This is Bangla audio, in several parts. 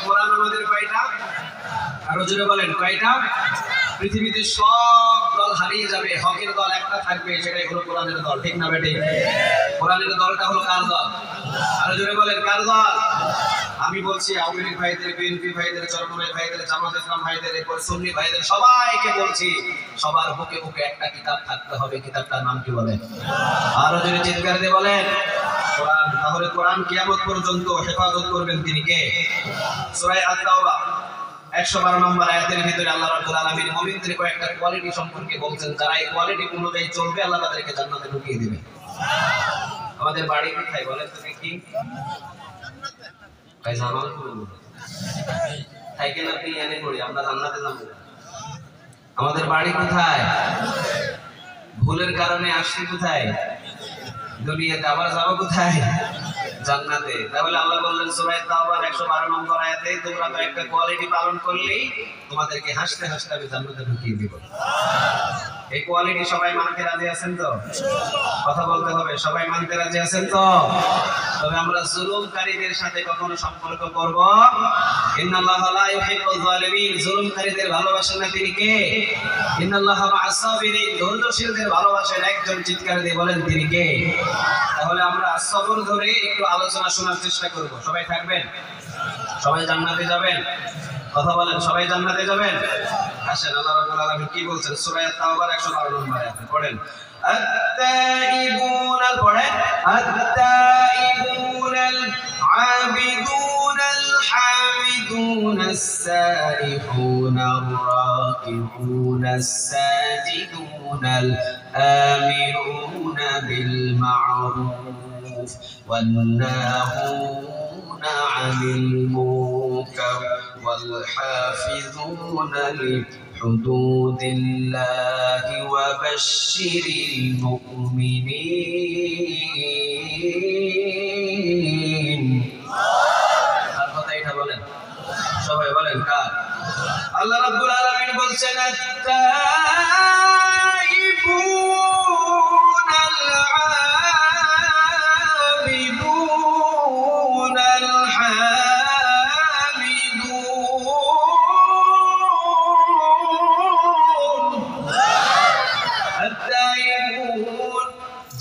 কোরআন আমাদের কয়টা? আরো জোরে বলেন কয়টা? পৃথিবীতে সব দল হারিয়ে যাবে, হকের দল একটা থাকবে, সেটাই হলো কোরআনের দল। ঠিক না বেটে? কোরআনের দলটা হলো কার দল? আরো জোরে বলেন কার দল? আমি বলছি আওয়ামী লীগ ভাইদের, বিএনপি ভাইদের, চরমনাই ভাইদের, জামাত ইসলাম ভাইদের, এরপর সুন্নি ভাইদের সবাইকে বলছি, সবার বুকে বুকে একটা কিতাব থাকতে হবে। কিতাবটার নাম কি বলেন? আরো জোরে চিৎকার দিয়ে বলেন কোরআন। তাহলে কোরআন কিয়ামত পর্যন্ত হেফাজত করবেন তিনি কে? সূরা আত-তাওবা 112 নম্বর আয়াতের ভিতরে আল্লাহ রাব্বুল আলামিন মুমিনদের কয়েকটা কোয়ালিটি সম্পর্কে বলছেন, যারা এই কোয়ালিটি অনুযায়ী চলবে আল্লাহ তাদেরকে জান্নাতে ঢুকিয়ে দিবেন। আমাদের বাড়ি কোথায় বলেন তো দেখি? সাইকেল আপনি এনে করি, আমরা জান্নাতে যাবো। আমাদের বাড়ি কোথায়? ভুলের কারণে আসছি কোথায়? দুনিয়াতে। আবার যাবো কোথায়? জান্নাতে। তাহলে আল্লাহ বললেন সূরা তাওবার 112 নম্বর আয়াতে, তোমরা তো একটা কোয়ালিটি পালন করলেই তোমাদেরকে হাসতে হাসতে আমি জান্নাতে ঢুকিয়ে দিব। এই কোয়ালিটি সবাই মানতে রাজি আছেন তো? কথা বলতে হবে, সবাই মানতে রাজি আছেন তো? তবে আমরা জুলুমকারীদের সাথে কখনো সম্পর্ক করব? ইন্নাল্লাহা লা ইউহিব্বুল যালিমিন। জুলুমকারীদের ভালোবাসেন না তিনি কে? ইন্নাল্লাহা মা'আস সাবিরিন। ধৈর্যশীলদের ভালোবাসেন। একজন চিৎকার দিয়ে বলেন তিনি কে? তাহলে আমরা সবর ধরে একটু আলোচনা শোনার চেষ্টা করব। সবাই থাকবেন? সবাই জান্নাতে যাবেন? কথা বলেন, সবাই জান্নাতে যাবেন? আসেন, আল্লাহ রাব্বুল আলামিন কি বলছেন? সূরা তাওবার 112 নম্বর আয়াতে পড়েন। التائبون التائبون العابدون الحامدون السائحون الراكعون الساجدون الآمرون بالمعروف والناهون عن المنكر والحافظون لحدود الله وبشر المؤمنين। আর কথা এটা বলেন, সবাই বলেন কার? আল্লাহ রাব্বুল আলামিন বলছেন التائبون العابدون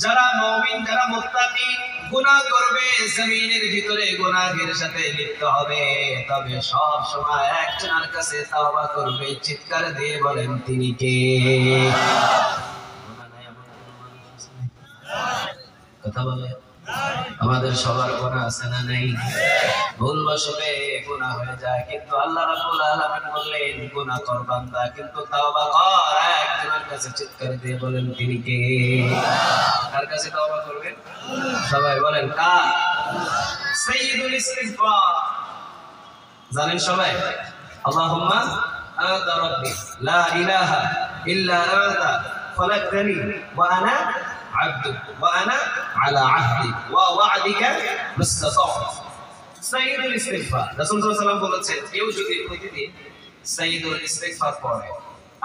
যারা মুমিন, যারা মুত্তাকি, গুনাহ করবে, জমিনের ভিতরে গুনাহের সাথে লিপ্ত হবে, তবে সব সময় একজনের কাছে তওবা করবে। চিৎকার দিয়ে বলেন তিনি কে? কথা বলে। আমাদের সবার গুনাহ আছে না নাই? ভুলবশতে গুনাহ হয়ে যায়, কিন্তু আল্লাহ রাব্বুল আলামিন বললেন গুনাহ কর বান্দা, কিন্তু তওবা কর। একজনের কাছে চিৎকার দিয়ে বলেন তিনি কে? কার কাছে তওবা করবেন? সবাই বলেন কার? সাইয়্যিদুল ইস্তিগফার জানেন সবাই? আল্লাহুম্মা আনতা রাব্বি লা ইলাহা ইল্লা আনতা খলাকতানি ওয়া আনা আবদুক ওয়া আনা আলা আহদিক ওয়া ওয়া'দিকা মাসতাতা'তু। সাইয়্যিদুল ইস্তিগফার রাসূল সাল্লাল্লাহু আলাইহি ওয়াসাল্লাম বলেছেন, কেউ যদি প্রতিদিন সাইয়্যিদুল ইস্তিগফার পড়ে,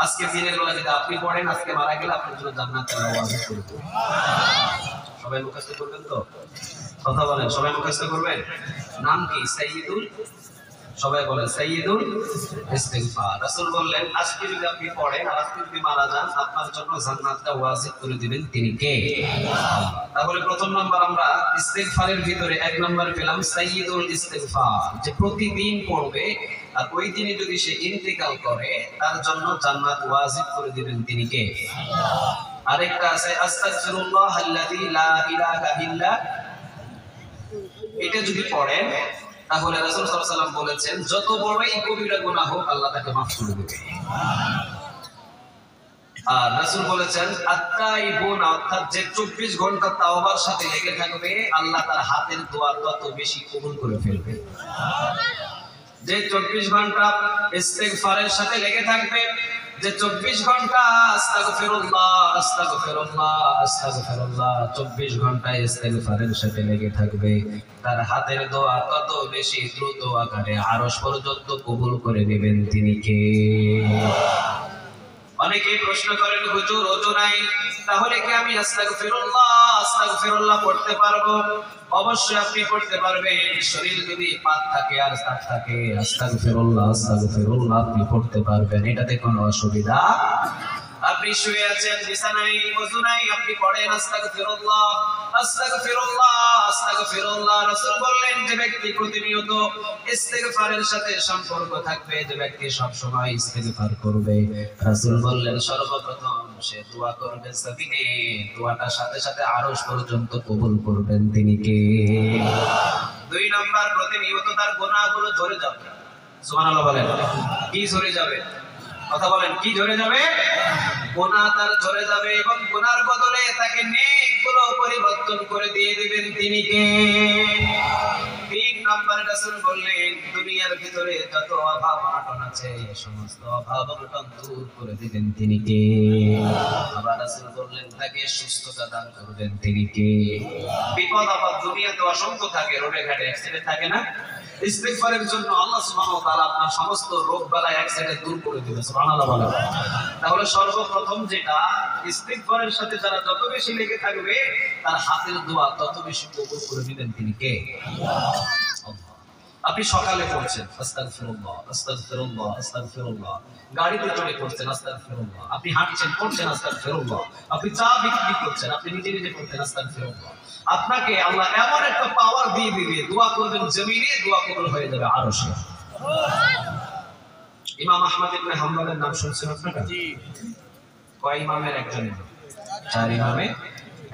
আজকে দিনের বেলা যদি আপনি পড়েন, আজকে মারা গেলে আপনার জন্য জান্নাতের ওয়াজিব করে দেব। সবাই মুখস্থ করবেন তো? কথা বলেন, সবাই মুখস্থ করবেন? নাম কি? সাইয়্যিদুল, সবাই বলেন সাইয়্যিদুল ইস্তিগফার। রাসূল বললেন আজকে যদি আপনি পড়েন আর আজকে যদি মারা যান, আপনার জন্য জান্নাতটা ওয়াজিব করে দিবেন তিনি কে? তাহলে প্রথম নাম্বার আমরা ইস্তিগফারের ভিতরে 1 নাম্বার পেলাম সাইয়্যিদুল ইস্তিগফার, যে প্রতিদিন পড়বে, আর ওই দিনে যদি সে ইন্তেকাল করে তার জন্য জান্নাত ওয়াজিব করে দিবেন তিনি কে? আরেকটা আছে আস্তাগফিরুল্লাহ আল্লাযী লা ইলাহা ইল্লা। এটা যদি পড়েন তাহলে রাসূল সাল্লাল্লাহু আলাইহি ওয়াসাল্লাম বলেছেন যত বড়ই কবিরা গুনাহ হোক আল্লাহ তাকে মাফ করে দেবে। আর রাসূল বলেছেন আত-তাইবুন, অর্থাৎ যে 24 ঘন্টা তাওবার সাথে লেগে থাকবে আল্লাহ তার হাতের দোয়া তত বেশি কবুল করে ফেলবে। যে 24 ঘন্টা ইস্তিগফারের সাথে লেগে থাকবে, যে 24 ঘন্টা আস্তাগফিরুল্লাহ আস্তাগফিরুল্লাহ আস্তাগফিরুল্লাহ 24 ঘন্টা ইস্তিগফারের সাথে লেগে থাকবে, তার হাতের দোয়া তত বেশি দ্রুত আকারে আরশ পর্যন্ত কবুল করে নেবেন তিনি কে? অনেকেই প্রশ্ন করেন হুজুর ওযু নাই, তাহলে কি আমি আস্তাগফিরুল্লাহ পড়তে পারবো? অবশ্যই আপনি পড়তে পারবেন। শরীর যদি পাক থাকে আর সাফ থাকে, আস্তাগফিরুল্লাহ আপনি পড়তে পারবেন, এটাতে কোনো অসুবিধা। আপনি শুয়ে আছেন বিছানায়, ওযু নাই, আপনি পড়েন আস্তাগফিরুল্লাহ। রাসূল বললেন যে ব্যক্তি প্রতিনিয়ত ইস্তিগফারের সাথে সম্পর্ক থাকবে, যে ব্যক্তি সব সময় ইস্তিগফার করবে, রাসূল বললেন সর্বপ্রথম সে দোয়া করবে জমিনে, দোয়াটার সাথে সাথে আরশ পর্যন্ত কবুল করবেন তিনি কে? 2 নাম্বার, প্রতিনিয়ত তার গুনাহগুলো ঝরে যাবে। সুবহানাল্লাহ বলেন। কি ঝরে যাবে? কথা বলেন, কি ঝরে যাবে? গুনাহ তার ঝরে যাবে এবং গুনার বদলে তাকে নেকগুলো পরিবর্তন করে দিয়ে দিবেন তিনি কে? 3 নাম্বার, রাসূল বললেন দুনিয়ার ভিতরে যত অভাব অনটন আছে সমস্ত অভাব অনটন দূর করে দিবেন তিনি কে? আবার রাসূল বললেন তাকে সুস্থতা দান করবেন তিনি কে? বিপদ আপদ দুনিয়াতে অসংখ্য থাকে, রোডে ঘাটে অ্যাক্সিডেন্ট থাকে না? ইস্তিগফারের জন্য আল্লাহ সুবহানাহু ওয়া তাআলা আপনার সমস্ত রোগ বালাই অ্যাক্সিডেন্ট দূর করে দিবেন। সুবহানাল্লাহ বলেন। তাহলে সর্বপ্রথম যেটা, ইস্তিগফারের সাথে যারা যত বেশি লেগে থাকবে তার হাতের দোয়া তত বেশি কবুল করে দিবেন তিনি কে? আপনি সকালে পড়ছেন আস্তাগফিরুল্লাহ, গাড়িতে চড়ে পড়ছেন আস্তাগফিরুল্লাহ, আপনি হাঁটছেন পড়ছেন আস্তাগফিরুল্লাহ, আপনি চা বিক্রি করছেন, আপনি নিজে নিজে পড়ছেন আস্তাগফিরুল্লাহ। আপনাকে আল্লাহ এমন একটা পাওয়ার দিয়ে দিবে, দোয়া করবেন জমিনে, দোয়া কবুল হয়ে যাবে আরশে। ইমাম আহমদ ইবনে হাম্বলের নাম শুনছেন আপনারা? জি। কয় ইমামের একজন? 4 ইমামের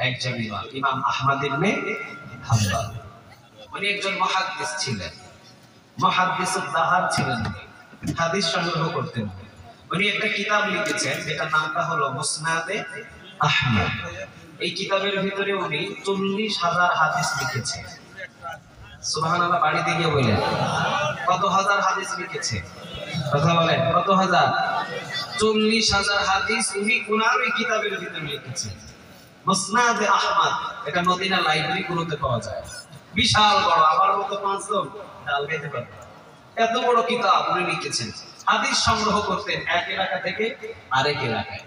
একজন ইমাম, ইমাম আহমদ ইবনে হাম্বল। উনি একজন মুহাদ্দিস ছিলেন, মুহাদ্দিসুদ দাহার ছিলেন, হাদিস সংগ্রহ করতেন। উনি একটা কিতাব লিখেছেন যেটার নামটা হলো মুসনাদে আহমদ। এই কিতাবের ভিতরে উনি 40,000 হাদিস লিখেছেন। সুবহানাল্লাহ, বাড়িতে গিয়ে বলেন কত হাজার হাদিস লিখেছে? কথা বলেন, কত হাজার? 40,000 হাদিস উনি ওনার ওই কিতাবের ভিতরে লিখেছেন, মুসনাদে আহমদ। এটা মদিনা লাইব্রেরিগুলোতে পাওয়া যায়, বিশাল বড়, আমার মতো 5 জন ডাল খেতে পারে, এত বড় কিতাব উনি লিখেছেন। হাদিস সংগ্রহ করতেন এক এলাকা থেকে আরেক এলাকায়।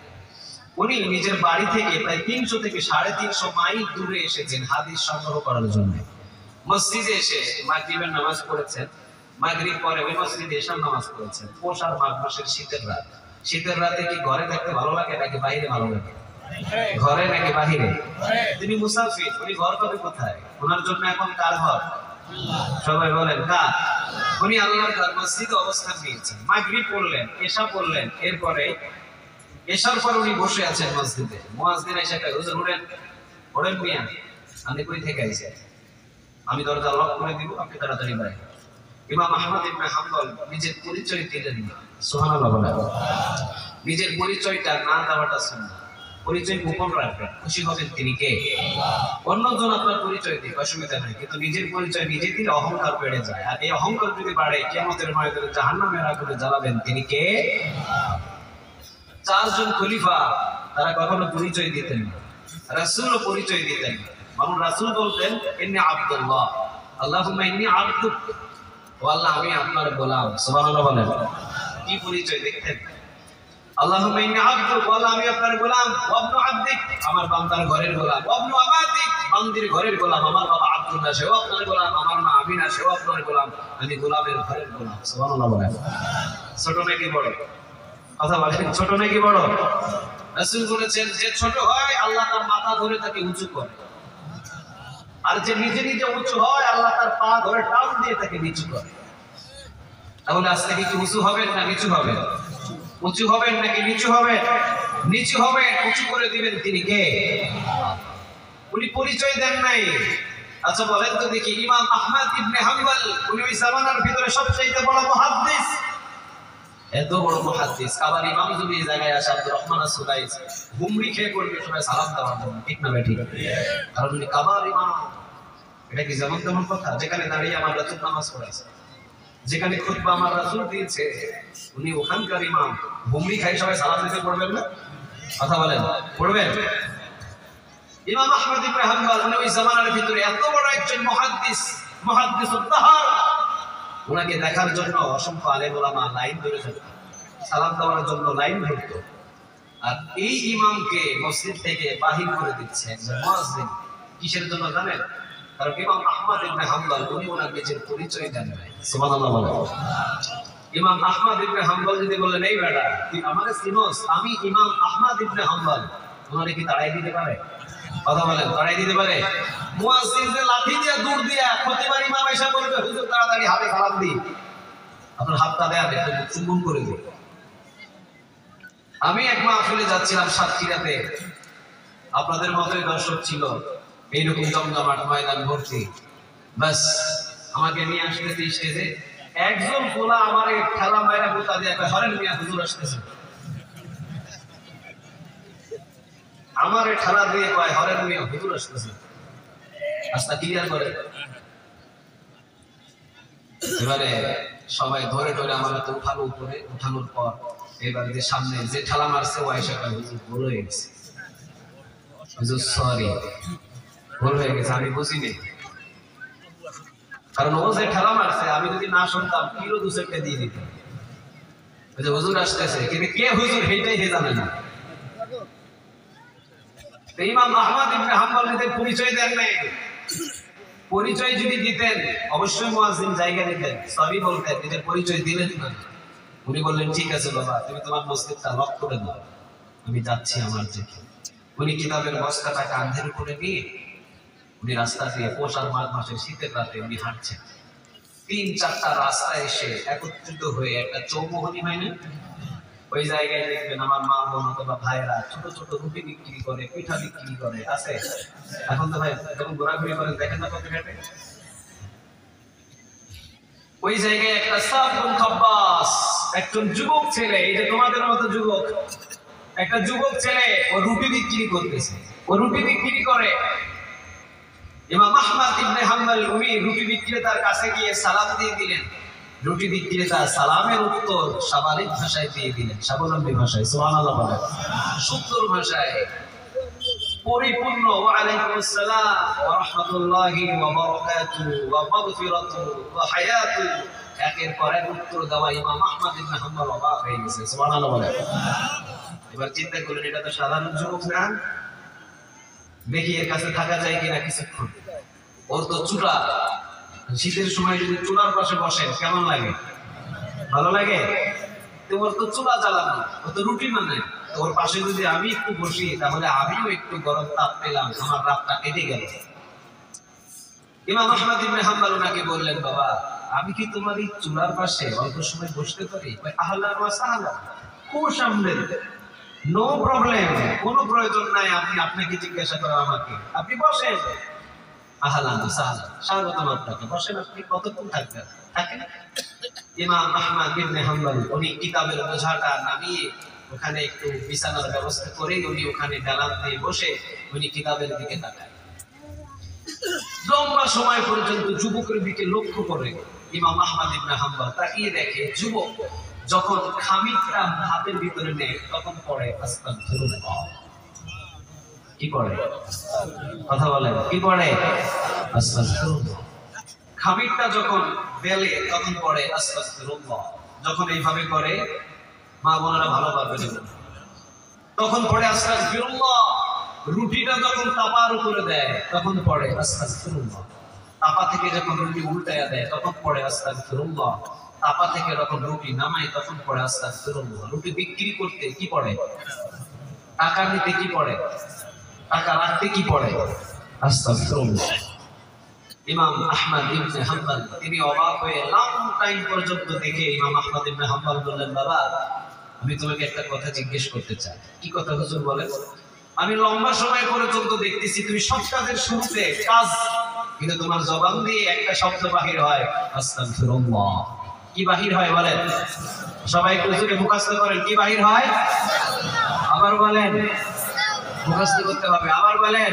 উনি নিজের বাড়ি থেকে প্রায় 300 থেকে 350 মাইল দূরে এসেছেন হাদিস সংগ্রহ করার জন্য। মসজিদে এসে মাগরিবের নামাজ পড়েছেন, মাগরিব পরে ওই মসজিদে এশার নামাজ পড়েছেন। পৌষ আর মাঘ মাসের শীতের রাত। শীতের রাতে কি ঘরে থাকতে ভালো লাগে নাকি বাইরে ভালো লাগে? ঘরে নাকি বাহিরে? তিনি মুসাফির, উনি ঘর পাবে কোথায়? ওনার জন্য এখন কার ঘর? সবাই বলেন কার? উনি আল্লাহর ঘর মসজিদে অবস্থান নিয়েছেন। মাগরিব পড়লেন, এশা পড়লেন, এরপরে এশার পর উনি বসে আছেন মসজিদে। মুয়াজ্জিন এসে কয়, হুজুর উঠেন, ওঠেন মিয়া, আপনি কই থেকে আইছেন? আমি দরজা লক করে দিব, আপনি তাড়াতাড়ি বাইরে। ইমাম আহমদ ইবনে হাম্বল নিজের পরিচয় দিলেন না। সুবহানাল্লাহ বলেন। নিজের পরিচয়টা না দেওয়াটা সুন্নাহ। পরিচয় গোপন রাখবেন, খুশি হবেন তিনি কে? অন্যজন আপনার পরিচয় দিক, অসুবিধা নাই, কিন্তু নিজের পরিচয় নিজে দিলে অহংকার বেড়ে যায়। আর এই অহংকার যদি বাড়ে কিয়ামতের ময়দানে জাহান্নামের আগুনে জ্বালাবেন তিনি কে? 4 জন খলিফা তারা কখনো পরিচয় দিতেন না, রাসূলও পরিচয় দিতেন না। বরং রাসূল বলতেন ইন্নী আব্দুল্লাহ, আল্লাহুম্মা ইন্নী আবদুক, ও আল্লাহ আমি আপনার গোলাম। সুবহানাল্লাহ বলেন। কি পরিচয় দেখতেন? আল্লাহুম্মা ইন্নী আবদুক, ও আল্লাহ আমি আপনার গোলাম, ওয়া ইবনু আবদিক, আমার বান্দার ঘরের গোলাম, ওয়া ইবনু আমাতিক, বান্দির ঘরের গোলাম, আমার বাবা আব্দুল্লাহ সেও আপনার গোলাম, আমার মা আমিনা সেও আপনার গোলাম, আমি গোলামের ঘরের গোলাম। সুবহানাল্লাহ বলেন। ছোট নাকি বড়? কথা বলেন, ছোট নাকি বড়? রাসূল বলেছেন যে ছোট হয় আল্লাহ তার মাথা ধরে তাকে উঁচু করে, আর যে নিজে নিজে উঁচু হয় আল্লাহ তার পা ধরে টান দিয়ে তাকে নিচু করে। তাহলে আজ থেকে কি উঁচু হবেন না নিচু হবেন? উঁচু হবেন নাকি নিচু হবেন? নিচু হবেন, উঁচু করে দিবেন তিনি কে? উনি পরিচয় দেন নাই। আচ্ছা বলেন তো দেখি, ইমাম আহমদ ইবনে হাম্বল উনি ওই জামানার ভিতরে সবচেয়ে বড় মুহাদ্দিস, এত বড় মুহাদ্দিস। আবার ইমাম যদি এই জায়গায় আসে আব্দুর রহমান আস-সুদাইস হুমড়ি খেয়ে পড়বে সবাই সালাম দেওয়ার জন্য, ঠিক না ভাই? ঠিক। কারণ উনি কাবার ইমাম। এটা কি যেমন তেমন কথা? যেখানে দাঁড়িয়ে আমার রাসূল নামাজ পড়াইছে, যেখানে খুতবা আমার রাসূল দিয়েছে, উনি ওখানকার ইমাম। হুমড়ি খাই সবাই সালাম দিতে পড়বেন না? কথা বলেন, পড়বেন? ইমাম আহমদ ইবনে হাম্বল উনি ওই জামানার ভিতরে এত বড় একজন মুহাদ্দিস, মুহাদ্দিসুদ দাহর। ওনাকে দেখার জন্য অসংখ্য আলেম ওলামা লাইন ধরে যেত, সালাম দেওয়ার জন্য লাইন ধরতো। আর এই ইমামকে মসজিদ থেকে বাহির করে দিচ্ছে একজন মুয়াজ্জিন। কিসের জন্য জানেন? কারণ ইমাম আহমদ ইবনে হাম্বল উনি ওনার নিজের পরিচয় দেন নাই। সুবহানাল্লাহ বলেন। ইমাম আহমদ ইবনে হাম্বল যদি বলেন এই বেটা তুই আমাকে চিনোস, আমি ইমাম আহমদ ইবনে হাম্বল, ওনারে কি তাড়াই দিতে পারে? কথা বলেন, তাড়াই দিতে পারে? মুয়াজ্জিন যে লাঠি দিয়ে দূর দিয়া প্রতিবার ইমাম এসে বলবে হুজুর তাড়াতাড়ি হাতে সালাম দিন, আপনার হাতটা দেন একটু চুম্বন করে দিন। আমি এক মাহফিলে যাচ্ছিলাম সাতক্ষীরাতে, আপনাদের মতোই দর্শক ছিল, এইরকম জমজমাট ময়দান ভর্তি। বাস আমাকে নিয়ে আসতেছে স্টেজে, একজন পোলা আমার খেলা মায়েরা বোতা দিয়ে হরেন মিয়া হুজুর আসতেছে, আমার খেলা দিয়ে কয় হরেন মিয়া হুজুর আসতেছে, রাস্তা ক্লিয়ার করে। এবারে সবাই ধরে ধরে আমার তো উঠানো, উপরে উঠানোর পর এবার যে সামনে যে ঠেলা মারছে ও আয়েশা কয় হুজুর ভুল হয়ে গেছে, হুজুর সরি ভুল হয়ে গেছে, আমি বুঝিনি। কারণ ও যে ঠেলা মারছে আমি যদি না শুনতাম কিলো দুসেরটা দিয়ে দিতাম। হুজুর আসতেছে, কিন্তু কে হুজুর সেইটাই হে জানে না। ইমাম আহমদ ইবনে হাম্বল নিজের পরিচয় দেন নাই। পরিচয় যদি দিতেন অবশ্যই মুয়াজ্জিন জায়গা দিতেন, সরি বলতেন, নিজের পরিচয় দিলেন না। উনি বললেন ঠিক আছে বাবা তুমি তোমার মসজিদটা লক করে দাও, আমি যাচ্ছি আমার দিকে। উনি কিতাবের বস্তাটা কাঁধের উপরে নিয়ে উনি রাস্তা দিয়ে পোষার মাঘ মাসের শীতের রাতে উনি হাঁটছেন। ৩-৪টা রাস্তা এসে একত্রিত হয়ে একটা চৌমুহনী হয় না, ওই জায়গায় দেখবেন আমার মা বোন অথবা ভাইরা ছোট ছোট রুটি বিক্রি করে, পিঠা বিক্রি করে, আছে এখন তো ভাই যখন ঘোরাঘুরি করেন দেখেন না কত ঘাটে। ওই জায়গায় একটা সাবুন খাব্বাস একজন যুবক ছেলে, এই যে তোমাদের মতো যুবক, একটা যুবক ছেলে ও রুটি বিক্রি করতেছে, ও রুটি বিক্রি করে। ইমাম আহমদ ইবনে হাম্বল উনি রুটি বিক্রেতার কাছে গিয়ে সালাম দিয়ে দিলেন। রুটি বিক্রেতা সালামের উত্তর স্বাভাবিক ভাষায় দিয়ে দিলেন, স্বাবলম্বী ভাষায়, সুবহানাল্লাহ বলেন, সুন্দর ভাষায় পরিপূর্ণ ওয়া আলাইকুম আসসালাম ওয়া রাহমাতুল্লাহি ওয়া বারাকাতুহু ওয়া মাগফিরাতুহু ওয়া হায়াতুহু, একের পর এক উত্তর দেওয়া ইমাম আহমদ ইবনে হাম্বল অবাক হয়ে গেছে, সুবহানাল্লাহ বলেন। এবার চিন্তা করলেন এটা তো সাধারণ যুবক না, দেখি এর কাছে থাকা যায় কিনা কিছুক্ষণ। ওর তো চুলা, শীতের সময় যদি চুলার পাশে বসেন কেমন লাগে? ভালো লাগে। ওর তো চুলা জ্বালানো, ও তো রুটি বানায়, ওর পাশে যদি আমি একটু বসি তাহলে আমিও একটু গরম তাপ পেলাম, আমার রাতটা কেটে গেল। ইমাম আহমদ ইবনে হাম্বল ওনাকে বললেন বাবা আমি কি তোমার এই চুলার পাশে অল্প সময় বসতে পারি? আহলান ওয়া সাহলান, খুব সামনে, নো প্রবলেম, কোনো প্রয়োজন নাই আপনি আপনাকে জিজ্ঞাসা করা আমাকে, আপনি বসেন। আহলান ওয়া সাহলান, স্বাগতম আপনাকে, বসেন, আপনি কতক্ষণ থাকবেন থাকেন। ইমাম আহমদ ইবনে হাম্বল উনি কিতাবের বোঝাটা নামিয়ে ওখানে একটু বিছানার ব্যবস্থা করে উনি ওখানে ডালান দিয়ে বসে উনি কিতাবের দিকে তাকায়। লম্বা সময় পর্যন্ত যুবকের দিকে লক্ষ্য করে ইমাম আহমদ ইবনে হাম্বল তাকিয়ে দেখে যুবক যখন খামিরটা হাতের ভিতরে নেয় তখন পড়ে আস্তাগফিরুল্লাহ। কি পড়ে? কথা বলেন, কি পড়ে? আস্তাগফিরুল্লাহ। খামিরটা যখন বেলে তখন পড়ে আস্তাগফিরুল্লাহ। যখন এইভাবে করে মা বোনেরা ভালো পারবেন, তখন পড়ে আস্তাগফিরুল্লাহ। রুটিটা যখন তাপার উপরে দেয় তখন পড়ে আস্তাগফিরুল্লাহ। তাপা থেকে যখন রুটি উল্টায়া দেয় তখন পড়ে আস্তাগফিরুল্লাহ। তাপা থেকে যখন রুটি নামায় তখন পড়ে আস্তাগফিরুল্লাহ। রুটি বিক্রি করতে কি পড়ে? টাকা নিতে কি পড়ে? টাকা রাখতে কি পড়ে? আস্তাগফিরুল্লাহ। ইমাম আহমদ ইবনে হাম্বল তিনি অবাক হয়ে লং টাইম পর্যন্ত দেখে ইমাম আহমদ ইবনে হাম্বল বললেন বাবা আমি তোমাকে একটা কথা জিজ্ঞেস করতে চাই। কি কথা হুজুর বলেন? আমি লম্বা সময় পর্যন্ত দেখতেছি তুমি সব কাজের শুরুতে কাজ, কিন্তু তোমার জবান দিয়ে একটা শব্দ বাহির হয় আস্তাগফিরুল্লাহ। কি বাহির হয় বলেন? সবাই একটু জোরে মুখস্থ করেন, কি বাহির হয়? আবার বলেন, মুখস্থ করতে হবে, আবার বলেন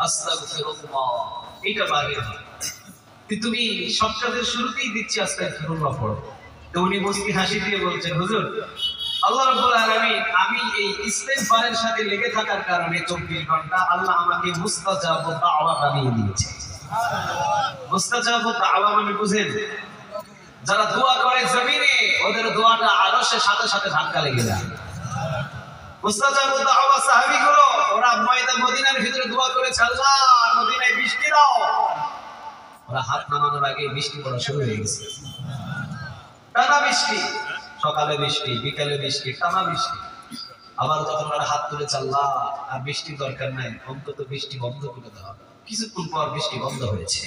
আস্তাগফিরুল্লাহ। এটা বাহির হয়। তুমি সব কাজের শুরুতেই দিচ্ছি আস্তাগফিরুল্লাহ পড়ো। তো উনি মুস্কি হাসি দিয়ে বলছেন হুজুর আল্লাহ রাব্বুল আলামিন আমি এই ইস্তেগফারের সাথে লেগে থাকার কারণে 24 ঘন্টা আল্লাহ আমাকে মুস্তাজাবুদ দাওয়া বানিয়ে দিয়েছে। মুস্তাজাবুদ দাওয়া মানে বুঝেন? যারা দোয়া করে জমিনে ওদের দোয়াটা আরশের সাথে সাথে ধাক্কা লেগে যায়। মুস্তাজাবু দাওয়া সাহাবীগুলো ওরা মদিনার ভিতরে দোয়া করেছে, আল্লাহ মদিনায় বৃষ্টি দাও। ওরা হাত নামানোর আগে বৃষ্টি পড়া শুরু হয়ে গেছে। টানা বৃষ্টি, সকালে বৃষ্টি, বিকালে বৃষ্টি, টানা বৃষ্টি। আবার যখন ওরা হাত তুলেছে, আল্লাহ আর বৃষ্টি দরকার নাই, অন্তত বৃষ্টি বন্ধ করে দেওয়া। কিছুক্ষণ পর বৃষ্টি বন্ধ হয়েছে।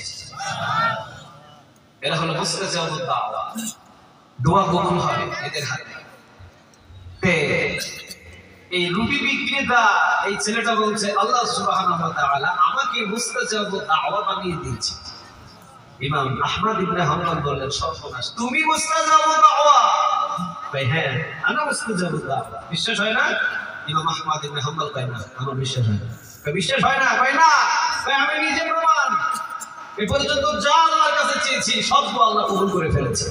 এরা হলো মুস্তাজাবু দাওয়া, দোয়া কবুল হয় এদের হাতে। এই রুটি বিক্রেতা এই ছেলেটা বলছে, আল্লাহ সুবহানাহু ওয়া তাআলা আমাকে মুস্তাজাবু দাওয়া বানিয়ে দিয়েছে। ইমাম আহমদ ইবনে হাম্বল বললেন, সর্বনাশ, তুমি মুস্তাজাবু দাওয়া? কয় হ্যাঁ, আনা মুস্তাজাবু দাওয়া। বিশ্বাস হয় না? ইমাম আহমদ ইবনে হাম্বল কয় না, আমার বিশ্বাস হয় না। কয় বিশ্বাস হয় না? কয় না, কয় আমি নিজে প্রমাণ। এই পর্যন্ত যা আল্লাহর কাছে চেয়েছি সব আল্লাহ কবুল করে ফেলেছে।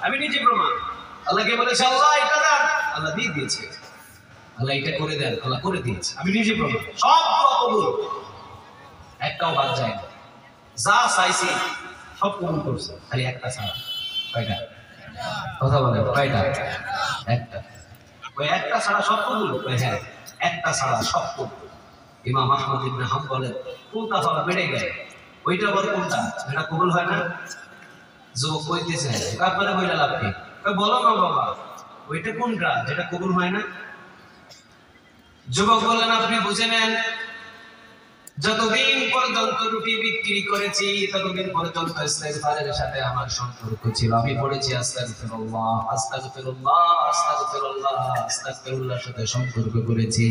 আমি নিজে প্রমাণ। আল্লাহকে বলেছে, আল্লাহ এটা দেন, আল্লাহ দিয়ে দিয়েছে। আল্লাহ এটা করে দেন, আল্লাহ করে দিয়েছে। আমি নিজে প্রমাণ, সব দোয়া কবুল, একটাও বাদ যায় না। যা চাইছি সব কবুল করছে, খালি একটা ছাড়া। কয়টা? কথা বলে, কয়টা? একটা। ওই একটা ছাড়া সব কবুল? হ্যাঁ, একটা ছাড়া সব কবুল। ইমাম আহমদ ইবনে হাম্বলের কোনটা হলো বেড়ে গেল, ওইটা আবার কোনটা, এটা কবুল হয় না। যুবক কইতেছে, তারপরে বইলা লাভ কি? বলো না বাবা, ওইটা কোনটা যেটা কবুল হয় না? যুবক বললেন, আপনি বুঝে নেন, যতদিন পর্যন্ত রুটি বিক্রি করেছি ততদিন পর্যন্ত ইস্তেগফারের সাথে আমার সম্পর্ক ছিল। আমি পড়েছি আস্তাগফিরুল্লাহ, আস্তাগফিরুল্লাহ, আস্তাগফিরুল্লাহ, আস্তাগফিরুল্লাহর সাথে সম্পর্ক করেছি।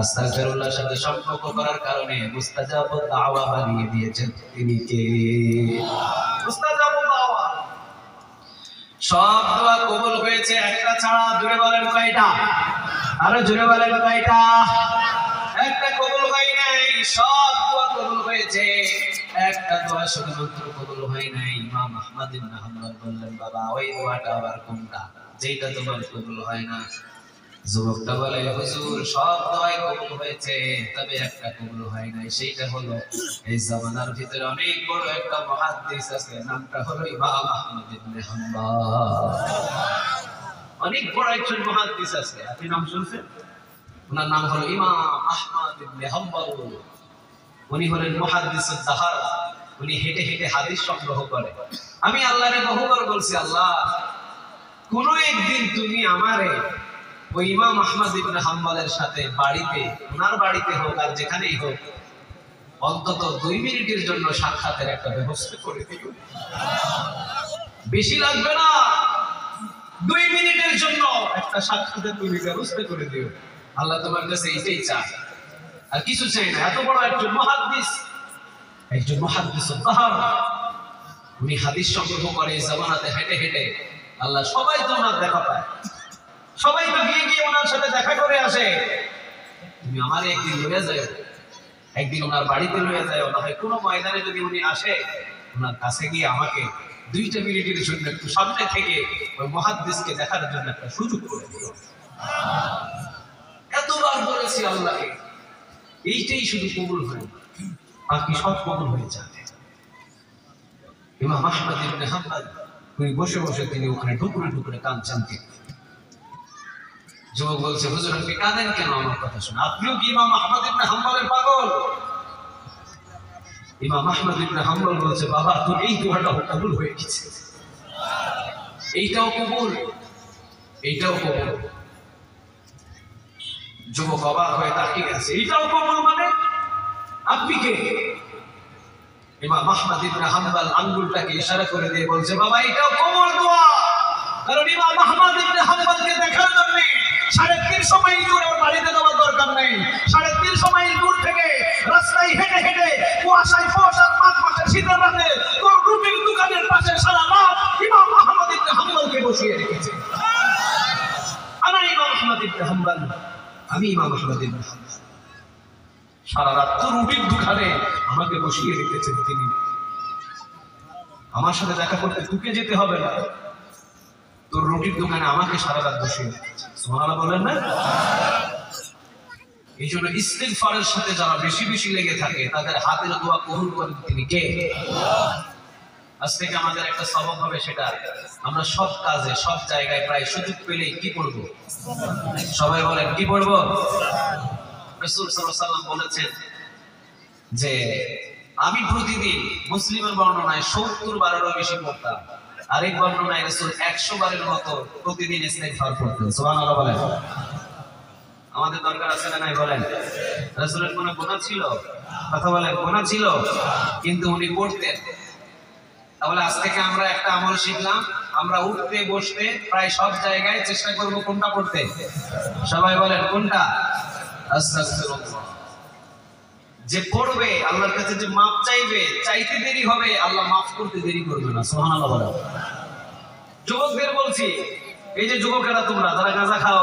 আস্তাগফিরুল্লাহর সাথে সম্পর্ক করার কারণে মুস্তাজাবু দাওয়া বানিয়ে দিয়েছেন তিনি কে? মুস্তাজাবু দাওয়া। সব দোয়া কবুল হয়েছে, একটা ছাড়া। জোরে বলেন কয়টা? আরো জোরে বলেন কয়টা? একটা কবুল হয় নাই। সব দোয়া কবুল হয়েছে, একটা দোয়া শুধুমাত্র কবুল হয় নাই। ইমাম আহমদ ইবনে হাম্বল বললেন, বাবা ওই দোয়াটা আবার কোনটা যেটা তোমার কবুল হয় না? যুবকটা বলে, হুজুর সব দোয়াই কবুল হয়েছে, তবে একটা কবুল হয় নাই। সেইটা হলো, এই জামানার ভিতরে অনেক বড় একটা মুহাদ্দিস আছে, নামটা হলো ইমাম আহমদ ইবনে হাম্বল। অনেক বড় একজন মুহাদ্দিস আছে, আপনি নাম শুনছেন? ওনার নাম হলো ইমাম আহমদ ইবনে হাম্বল। উনি হলেন মুহাদ্দিসুদ দাহর। উনি হেঁটে হেঁটে হাদিস সংগ্রহ করে। আমি আল্লাহরে বহুবার বলছি, আল্লাহ কোন একদিন তুমি আমারে ওই ইমাম আহমদ ইবনে হাম্বলের সাথে বাড়িতে, ওনার বাড়িতে হোক আর যেখানেই হোক, অন্তত 2 মিনিটের জন্য সাক্ষাতের একটা ব্যবস্থা করে দিও। বেশি লাগবে না, 2 মিনিটের জন্য একটা সাক্ষাতের তুমি ব্যবস্থা করে দিও। আল্লাহ তোমার কাছে এইটাই চায়, আর কিছু চাই না। এত বড় একজন মুহাদ্দিস, একজন মুহাদ্দিসুদ দাহর, উনি হাদিস সংগ্রহ করে এই জামানাতে হেঁটে হেঁটে। আল্লাহ সবাই তো ওনার দেখা পায়, সবাই তো গিয়ে গিয়ে ওনার সাথে দেখা করে আসে। তুমি আমার একদিন লইয়া যাও, একদিন ওনার বাড়িতে লইয়া যাও, না হয় কোনো ময়দানে যদি উনি আসে, ওনার কাছে গিয়ে আমাকে 2 মিনিটের জন্য একটু সামনে থেকে ওই মুহাদ্দিসকে দেখার জন্য একটা সুযোগ করে দিও। এতবার বলেছি আল্লাহকে, এইটাই শুধু কবুল হয়, বাকি সব কবুল হয়ে যাবে। ইমাম আহমদ ইবনে হাম্বল উনি বসে বসে তিনি ওখানে টুকরে টুকরে কাঁদছেন। যুবক বলছে, হুজুর আপনি কাঁদেন কেন? আমার কথা শুনে, আপনিও কি ইমাম আহমদ ইবনে হাম্বলের পাগল? ইমাম আহমদ ইবনে হাম্বল বলছে, বাবা তোর এই দোয়াটা কবুল হয়ে গেছে, এইটাও কবুল, এইটাও কবুল। যুবক অবাক হয়ে তাকিয়ে আছে, এইটাও কবুল মানে? আপনি কে? ইমাম আহমদ ইবনে হাম্বল আঙ্গুলটাকে ইশারা করে দিয়ে বলছে, বাবা এটাও কবুল দোয়া। কারণ ইমাম আহমদ ইবনে হাম্বলকে দেখার জন্য 350 মাইল দূরে ওর বাড়িতে যাওয়ার দরকার নেই। 350 মাইল দূর থেকে রাস্তায় হেঁটে হেঁটে কুয়াশায় কুয়াশার মাঝ মাসের শীতের রাতে তোর রুটির দোকানের পাশে সারা রাত ইমাম আহমদ ইবনে হাম্বলকে বসিয়ে রেখেছে। আনা ইমাম আহমদ ইবনে হাম্বল, আমি ইমাম আহমদ ইবনে হাম্বল। সারা রাত তোর রুটির দোকানে আমাকে বসিয়ে রেখেছেন তিনি। আমার সাথে দেখা করতে তোকে যেতে হবে না, তোর রুটির দোকানে আমাকে সারা রাত বসিয়ে রেখেছেন। সুবহানাল্লাহ বলেন না? এই জন্য ইস্তিগফারের সাথে যারা বেশি বেশি লেগে থাকে তাদের হাতের দোয়া কবুল করেন তিনি কে? আজ থেকে আমাদের একটা সবক হবে, সেটা আমরা সব কাজে সব জায়গায় প্রায় সুযোগ পেলেই কি পড়ব? সবাই বলেন কি পড়ব? রাসূল সাল্লাল্লাহু আলাইহি ওয়াসাল্লাম বলেছেন যে আমি প্রতিদিন, মুসলিমের বর্ণনায় 70 বারেরও বেশি পড়তাম, আরেক বর্ণনায় রাসূল 100 বারের মতো প্রতিদিন ইস্তেগফার পড়তেন। সুবহানাল্লাহ বলেন। আমাদের দরকার আছে না নাই বলেন? রাসূলের কোনো গুনাহ ছিল? কথা বলেন, গুনাহ ছিল, কিন্তু উনি পড়তেন। তাহলে আজ থেকে আমরা একটা আমল শিখলাম, আমরা উঠতে বসতে প্রায় সব জায়গায় চেষ্টা করব কোনটা পড়তে? সবাই বলেন কোনটা? আস্তাগফিরুল্লাহ। যে পড়বে আল্লাহর কাছে, যে মাপ চাইবে, চাইতে দেরি হবে, আল্লাহ মাফ করতে দেরি করবে না। সুবহানাল্লাহ বলেন। যুবকদের বলছি, এই যে যুবকেরা তোমরা যারা গাঁজা খাও,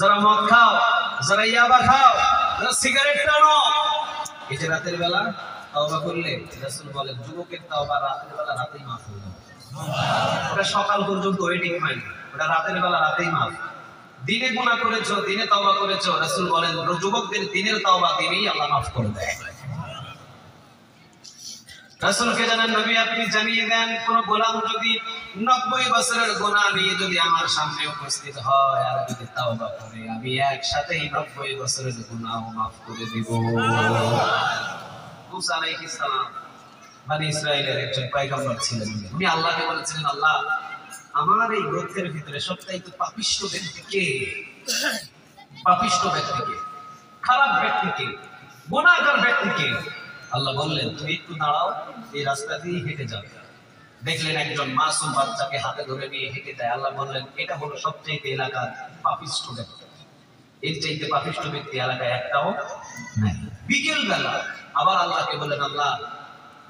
যারা মদ খাও, যারা ইয়াবা খাও, যারা সিগারেট টানো, এই যে রাতের বেলা তওবা করলে রাসূল বলেন যুবকের তওবা রাতের বেলা রাতেই মাফ হয়ে যাবে। ওটা সকাল পর্যন্ত ওয়েটিং টাইম, ওটা রাতের বেলা রাতেই মাফ। দিনে গুনাহ করেছো, দিনে তওবা করেছো, রাসূল বলেন যুবকদের দিনের তওবা দিনেই আল্লাহ মাফ করে দেয়। রাসূলকে জানান নবী আপনি জানিয়ে দেন, কোন গোলাম যদি 90 বছরের গুনাহ নিয়ে যদি আমার সামনে উপস্থিত হয় আর যদি তওবা করে, আমি একসাথেই 90 বছরের গুনাহ মাফ করে দেব। মুসা আলাইহিস সালাম বনি ইসরাইলের একজন পয়গম্বর ছিলেন। উনি আল্লাহকে বলেছিলেন, আল্লাহ আমার এই গোত্রের ভিতরে সবচাইতে পাপিষ্ঠ ব্যক্তি কে? পাপিষ্ঠ ব্যক্তি কে? খারাপ ব্যক্তি কে? গুনাহগার ব্যক্তি কে? আল্লাহ বললেন তুমি একটু দাঁড়াও, এই রাস্তা দিয়ে হেঁটে যাও। দেখলেন একজন মাসুম বাচ্চাকে হাতে ধরে নিয়ে হেঁটে যায়। আল্লাহ বললেন এটা হলো সবচাইতে এলাকার পাপিষ্ঠ ব্যক্তি, এর চাইতে পাপিষ্ঠ ব্যক্তি এলাকায় একটাও নাই। বিকেল বেলা আবার আল্লাহকে বললেন, আল্লাহ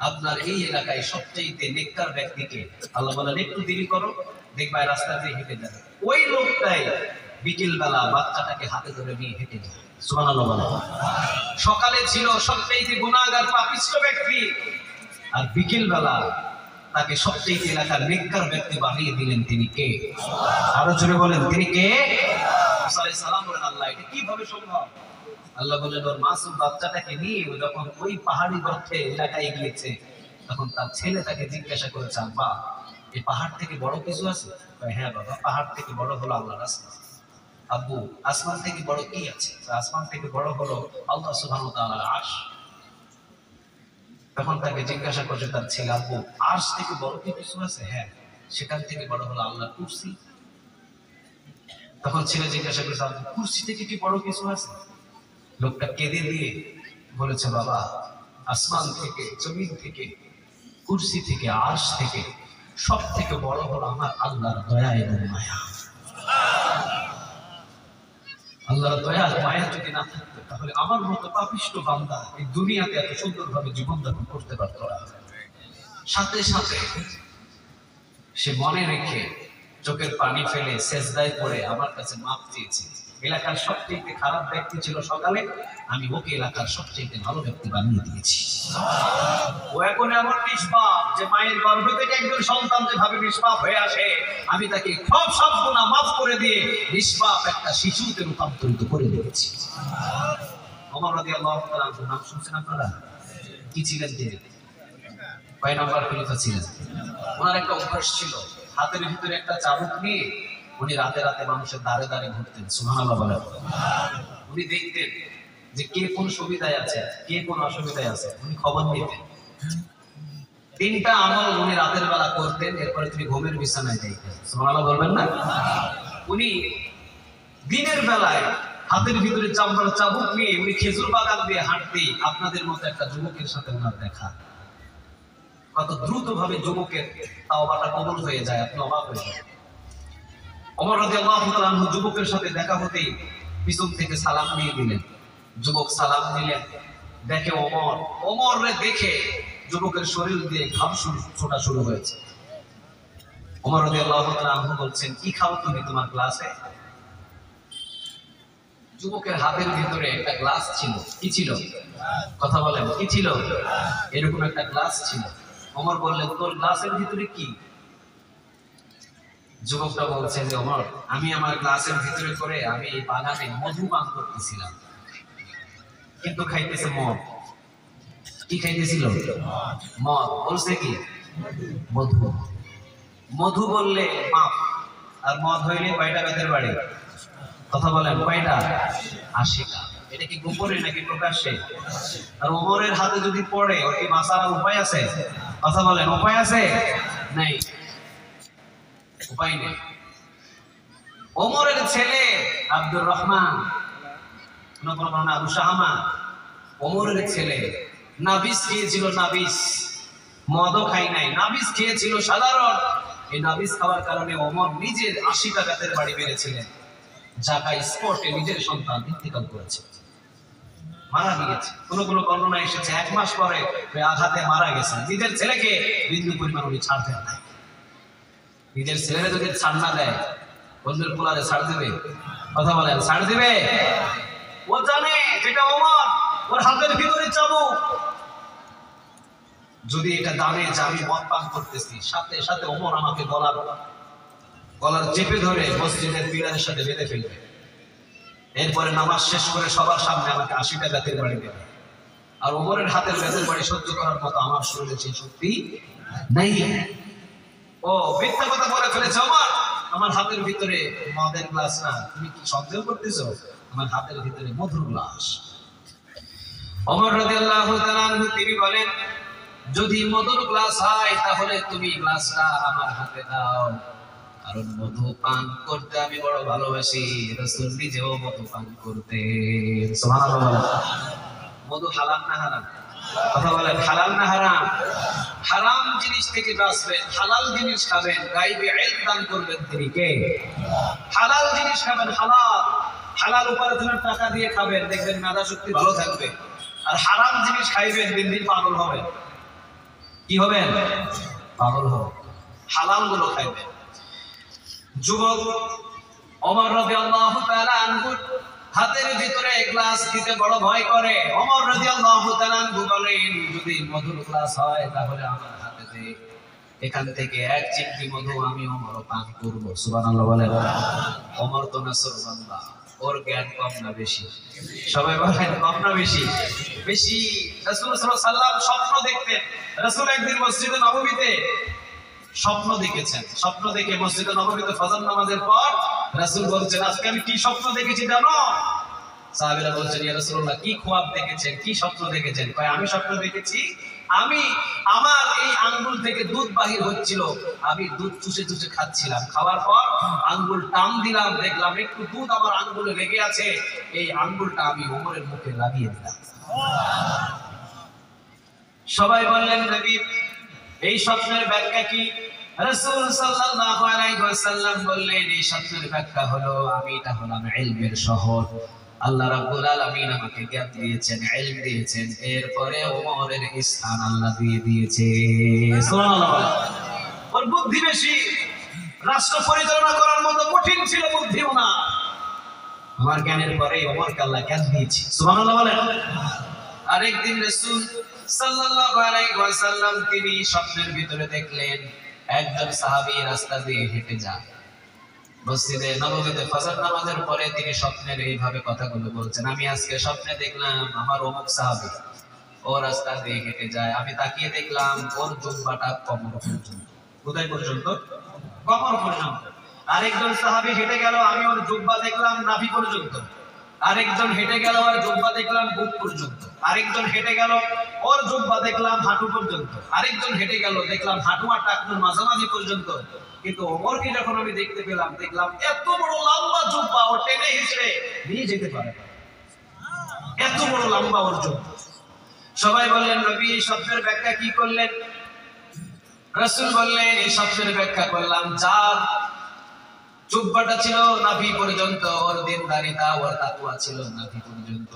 আপনার এই এলাকায় সবচাইতে নেককার ব্যক্তিকে? আল্লাহ বললেন একটু দেরি করো, দেখবা রাস্তা দিয়ে হেঁটে যাবে। ওই লোকটাই বিকেল বেলা বাচ্চাটাকে হাতে ধরে নিয়ে হেঁটে যায়। সুবহানাল্লাহ বলেন। সকালে ছিল সবচাইতে গুনাহগার পাপিষ্ঠ ব্যক্তি, আর বিকেল বেলা তাকে সবচাইতে এলাকার নেককার ব্যক্তি বানিয়ে দিলেন। তিনি কে? আরো জোরে বলেন, তিনি কে? মুসা আলাইহিস সালাম বলেন, আল্লাহ এটা কিভাবে সম্ভব? আল্লাহ বললেন ওর মাসুম বাচ্চাটাকে নিয়ে যখন ওই পাহাড়ি গর্তে এলাকায় গিয়েছে, তখন তার ছেলে তাকে জিজ্ঞাসা করেছে, আব্বা এই পাহাড় থেকে বড় কিছু আছে? হ্যাঁ বাবা, পাহাড় থেকে বড় হলো আল্লাহর রাস্তা। আব্বু আসমান থেকে বড় কি আছে? আসমান থেকে বড় হলো আল্লাহ সুবহানাহু ওয়া তাআলার আরশ। তখন তাকে জিজ্ঞাসা করছে তার ছেলে, আব্বু আরশ থেকে বড় কি কিছু আছে? হ্যাঁ, সেখান থেকে বড় হলো আল্লাহর কুরসি। তখন ছেলে জিজ্ঞাসা করছে, আব্বু কুরসি থেকে কি বড় কিছু আছে? লোকটা কেঁদে দিয়ে বলেছে, বাবা আসমান থেকে, জমিন থেকে, কুরসি থেকে, আরশ থেকে সব থেকে বড় হলো আমার আল্লাহর দয়া এবং মায়া। আল্লাহর দয়া মায়া যদি না থাকতো তাহলে আমার মতো পাপিষ্ঠ বান্দা এই দুনিয়াতে এত সুন্দরভাবে জীবনযাপন করতে পারত না। সাথে সাথে সে মনে রেখে চোখের পানি ফেলে সেজদায় পড়ে আমার কাছে মাপ চেয়েছে। এলাকার সবচেয়ে খারাপ ব্যক্তি ছিল সকালে, আমি ওকে এলাকার সবচেয়ে ভালো ব্যক্তি বানিয়ে দিয়েছি। ও এখন এমন নিষ্পাপ যে মায়ের গর্ভ থেকে একজন সন্তান যেভাবে নিষ্পাপ হয়ে আসে, আমি তাকে সব গুনাহ মাফ করে দিয়ে নিষ্পাপ একটা শিশুতে রূপান্তরিত করে দিয়েছি। ওমর রাদিয়াল্লাহু তাআলা নাম শুনছেন আপনারা? কি ছিলেন তিনি? কয় নম্বর খলিফা ছিলেন? ওনার একটা অভ্যাস ছিল, হাতের ভিতরে একটা চাবুক নিয়ে উনি রাতে রাতে মানুষের দাঁড়ে দাঁড়ে ঘুরতেন। সুবহানাল্লাহ বলেন। উনি দেখতেন যে কে কোন সুবিধায় আছে, কে কোন অসুবিধায় আছে, উনি খবর নিতেন। 3টা আমল উনি রাতের বেলা করতেন, এরপরে তিনি ঘুমের বিছানায় যাইতেন। সুবহানাল্লাহ বলবেন না? উনি দিনের বেলায় হাতের ভিতরে চামড়ার চাবুক নিয়ে উনি খেজুর বাগান দিয়ে হাঁটতে, আপনাদের মতো একটা যুবকের সাথে ওনার দেখা। কত দ্রুত ভাবে যুবকের তাওবাটা কবুল হয়ে যায়, আপনি অবাক হয়ে যান। ওমর রাদিয়াল্লাহু তাআলা যুবকের সাথে দেখা হতেই পিছন থেকে সালাম নিয়ে দিলেন। যুবক সালাম দিলেন, দেখে ওমর রে দেখে যুবকের শরীর দিয়ে ঘাম ছোটা শুরু হয়েছে। ওমর রাদিয়াল্লাহু তাআলা বলছেন, কি খাও তুমি তোমার গ্লাসে? যুবকের হাতের ভিতরে একটা গ্লাস ছিল। কি ছিল? কথা বলেন, কি ছিল? এরকম একটা গ্লাস ছিল। ওমর বললেন, তোর গ্লাসের ভিতরে কি? যুবকটা বলছে যে ওমর, আমি আমার গ্লাসের ভিতরে করে আমি এই বাগানে মধু পান করতেছিলাম, কিন্তু খাইতেছে মদ। কি খাইতেছিল? মদ। বলছে কি মধু। মধু বললে মাপ, আর মদ হইলে কয়টা বেতের বাড়ি? কথা বলেন কয়টা? 80টা। এটা কি গোপনে নাকি প্রকাশ্যে? আর ওমরের হাতে যদি পড়ে ওর কি বাঁচার উপায় আছে? কথা বলেন উপায় আছে? নাই, উপায় নেই। ওমরের ছেলে আব্দুর রহমান, আবু শাহামা, ওমরের ছেলে, নাবিস খেয়েছিল। নাবিস, মদও খাই নাই, নাবিস খেয়েছিল সাধারণ। এই নাবিস খাওয়ার কারণে ওমর নিজের 80টা বেতের বাড়ি মেরেছিলেন। ঢাকা স্পটে নিজের সন্তান ইন্তেকাল করেছে, মারা গিয়েছে। কোন কোন বর্ণনা এসেছে 1 মাস পরে ওই আঘাতে মারা গেছে। নিজের ছেলেকে বিন্দু পরিমাণ উনি ছাড় দেন নাই। নিজের ছেলেরা যদি ছাড় না দেয়, অন্যের পোলারে ছাড় দিবে? কথা বলেন ছাড় দিবে? ও জানে যেটা ওমর, ওর হাতের ভিতরে চাবুক। যদি এটা জানে যে আমি মদ পান করতেছি, সাথে সাথে ওমর আমাকে গলার চেপে ধরে মসজিদের পিলারের সাথে বেঁধে ফেলবে। এরপরে নামাজ শেষ করে সবার সামনে আমাকে 80টা বেতের বাড়ি দেবে। আর ওমরের হাতের বেতের বাড়ি সহ্য করার মতো আমার শরীরে সেই শক্তি নাই। ও মিথ্যা কথা বলে ফেলেছে ওমর। আমার হাতের ভিতরে মদের গ্লাস না, তুমি কি সন্দেহ করতেছো? আমার হাতের ভিতরে মধুর গ্লাস। ওমর রাদিয়াল্লাহু তাআলা আনহু তিনি বলেন, যদি মধুর গ্লাস হয় তাহলে তুমি গ্লাসটা আমার হাতে দাও, কারণ মধু পান করতে আমি বড় ভালোবাসি। রাসূল নিজেও মধু পান করতেন। সুবহানাল্লাহ। মধু হালাল না হারাম? কথা বলেন হালাল না হারাম? হারাম জিনিস থেকে বাঁচবেন, হালাল জিনিস খাবেন। গায়বে ইলম দান করবেন তিনি কে? হালাল জিনিস খাবেন, হালাল হালাল উপার্জনের টাকা দিয়ে খাবেন, দেখবেন মেধা শক্তি ভালো থাকবে। আর হারাম জিনিস খাইবেন, দিন দিন পাগল হবেন। কি হবেন? পাগল হবেন। হালাল গুলো খাইবেন। যুবক ওমর রাদিয়াল্লাহু তাআলা আনহু হাতের ভিতরে গ্লাস দিতে বড় ভয় করে। ওমর রাদিয়াল্লাহু তাআলা আনহু বলেন, যদি মধুর গ্লাস হয় তাহলে আমার হাতে দে, এখান থেকে 1 চিমটি মধু আমি ওমরও পান করব। সুবহানাল্লাহ বলেন। ওমর তো নাসরুল্লাহ, ওর জ্ঞান কম না বেশি? সবাই বলেন কম না বেশি? বেশি। রাসূল সাল্লাল্লাহু আলাইহি ওয়াসাল্লাম স্বপ্ন দেখতেন। রাসূল একদিন মসজিদে নববীতে স্বপ্ন দেখেছেন। স্বপ্ন দেখে মসজিদে নববীতে ফজর নামাজের পর রাসূল বলছেন, আজকে আমি কি স্বপ্ন দেখেছি জানো? সাহাবীরা বলছেন, ইয়া রাসূলুল্লাহ কি খোয়াব দেখেছেন, কি স্বপ্ন দেখেছেন? কয়, আমি স্বপ্ন দেখেছি আমি আমার এই আঙ্গুল থেকে দুধ বাহির হচ্ছিল, আমি দুধ চুষে চুষে খাচ্ছিলাম। খাওয়ার পর আঙ্গুল টান দিলাম, দেখলাম একটু দুধ আমার আঙ্গুলে লেগে আছে। এই আঙ্গুলটা আমি ওমরের মুখে লাগিয়ে দিলাম। সবাই বললেন, নবী এই স্বপ্নের ব্যাখ্যা কি? রাসূল সাল্লাল্লাহু আলাইহি ওয়াসাল্লাম বললেন, এই স্বপ্নের ব্যাখ্যা হলো, আমি এটা হলাম ইলমের শহর। আল্লাহ রাব্বুল আলামিন আমাকে জ্ঞান দিয়েছেন, ইলম দিয়েছেন। এরপরে ওমরের স্থান আল্লাহ দিয়ে দিয়েছে। সুবহানাল্লাহ। ওর বুদ্ধি বেশি, রাষ্ট্র পরিচালনা করার মতো কঠিন ছিল বুদ্ধিও না। আমার জ্ঞানের পরে ওমরকে আল্লাহ জ্ঞান দিয়েছে। সুবহানাল্লাহ বলেন। আরেকদিন রাসূল সাল্লাল্লাহু আলাইহি ওয়াসাল্লাম তিনি স্বপ্নের ভিতরে দেখলেন একজন সাহাবী রাস্তা দিয়ে হেঁটে যায়। মসজিদে নববীতে ফজর নামাজের পরে তিনি স্বপ্নের এইভাবে কথাগুলো বলছেন, আমি আজকে স্বপ্নে দেখলাম আমার অমুক সাহাবী ও রাস্তা দিয়ে হেঁটে যায়, আমি তাকিয়ে দেখলাম ওর জুব্বাটা কোমর পর্যন্ত। কোথায় পর্যন্ত? কোমর পর্যন্ত। আরেকজন সাহাবী হেঁটে গেল, আমি ওর জুব্বা দেখলাম নাভি পর্যন্ত। আরেকজন হেঁটে গেল, ওর জুব্বা দেখলাম বুক পর্যন্ত। আরেকজন হেঁটে গেল, ওর জুব্বা দেখলাম হাঁটু পর্যন্ত। আরেকজন হেঁটে গেল, দেখলাম হাঁটু আর টাকনুর মাঝামাঝি পর্যন্ত। কিন্তু ওমরকে যখন আমি দেখতে পেলাম, দেখলাম এত বড় লম্বা জুব্বা, ও টেনে হিঁচড়ে নিয়ে যেতে পারে, এত বড় লম্বা ওর জুব্বা। সবাই বললেন, নবী এই স্বপ্নের ব্যাখ্যা কি করলেন? রাসূল বললেন, এই স্বপ্নের ব্যাখ্যা করলাম, যার জুব্বাটা ছিল নাভি পর্যন্ত, ওর দিনদারিতা ওর তাকওয়া ছিল নাভি পর্যন্ত।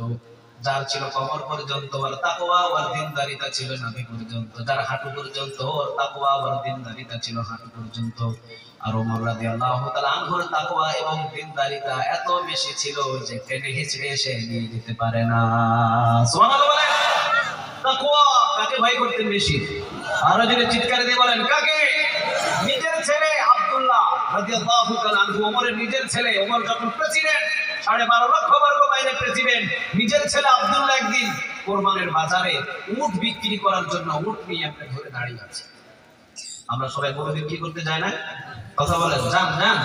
যার ছিল কোমর পর্যন্ত, ওর তাকওয়া ওর দিনদারিতা ছিল নাভি পর্যন্ত। যার হাঁটু পর্যন্ত, ওর তাকওয়া ওর দিনদারিতা ছিল হাঁটু পর্যন্ত। আর ওমর রাদিয়াল্লাহু তাআলা আনহুর তাকওয়া এবং দিনদারিতা এত বেশি ছিল যে টেনে হিচড়ে এসে নিয়ে যেতে পারে না। সুবহানাল্লাহ বলেন। তাকওয়া কাকে ভয় করতেন বেশি? আরো যদি চিৎকার দিয়ে বলেন কাকে? নিজের ছেলে আব্দুল্লাহ রাদিয়াল্লাহু তাআলা আনহু, ওমরের নিজের ছেলে। ওমর যখন প্রেসিডেন্ট, 12.5 লক্ষ বর্গ মাইলের প্রেসিডেন্ট, নিজের ছেলে আব্দুল্লাহ একদিন কোরবানের বাজারে উট বিক্রি করার জন্য উট নিয়ে একটা ধরে দাঁড়িয়ে আছে। আমরা সবাই গরু বিক্রি করতে যাই না? কথা বলেন, যান যান।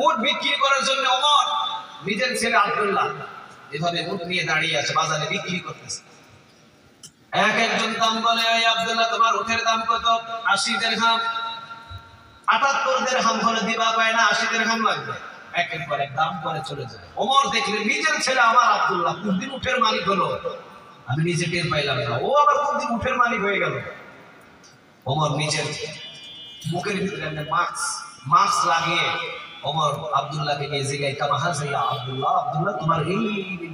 উট বিক্রি করার জন্য ওমর নিজের ছেলে আব্দুল্লাহ এভাবে উট নিয়ে দাঁড়িয়ে আছে, বাজারে বিক্রি করতেছে। একজন দাম বলে, এই আব্দুল্লাহ তোমার উটের দাম কত? 80 দিরহাম। 78 দিরহাম হলে দিবা, পায় না 80 দিরহাম লাগবে। একের পর এক দাম করে চলে যায়। ওমর দেখলেন নিজের ছেলে আমার আব্দুল্লাহ কোন দিন উটের মালিক হলো, আমি নিজে টের পাইলাম না, ও আবার কোন দিন উটের মালিক হয়ে গেল। ওমর নিজের মুখের ভিতরে মাস্ক লাগিয়ে ওমর আব্দুল্লাহকে নিয়ে জিগাই, কামা হাযা আব্দুল্লাহ, আব্দুল্লাহ তোমার এই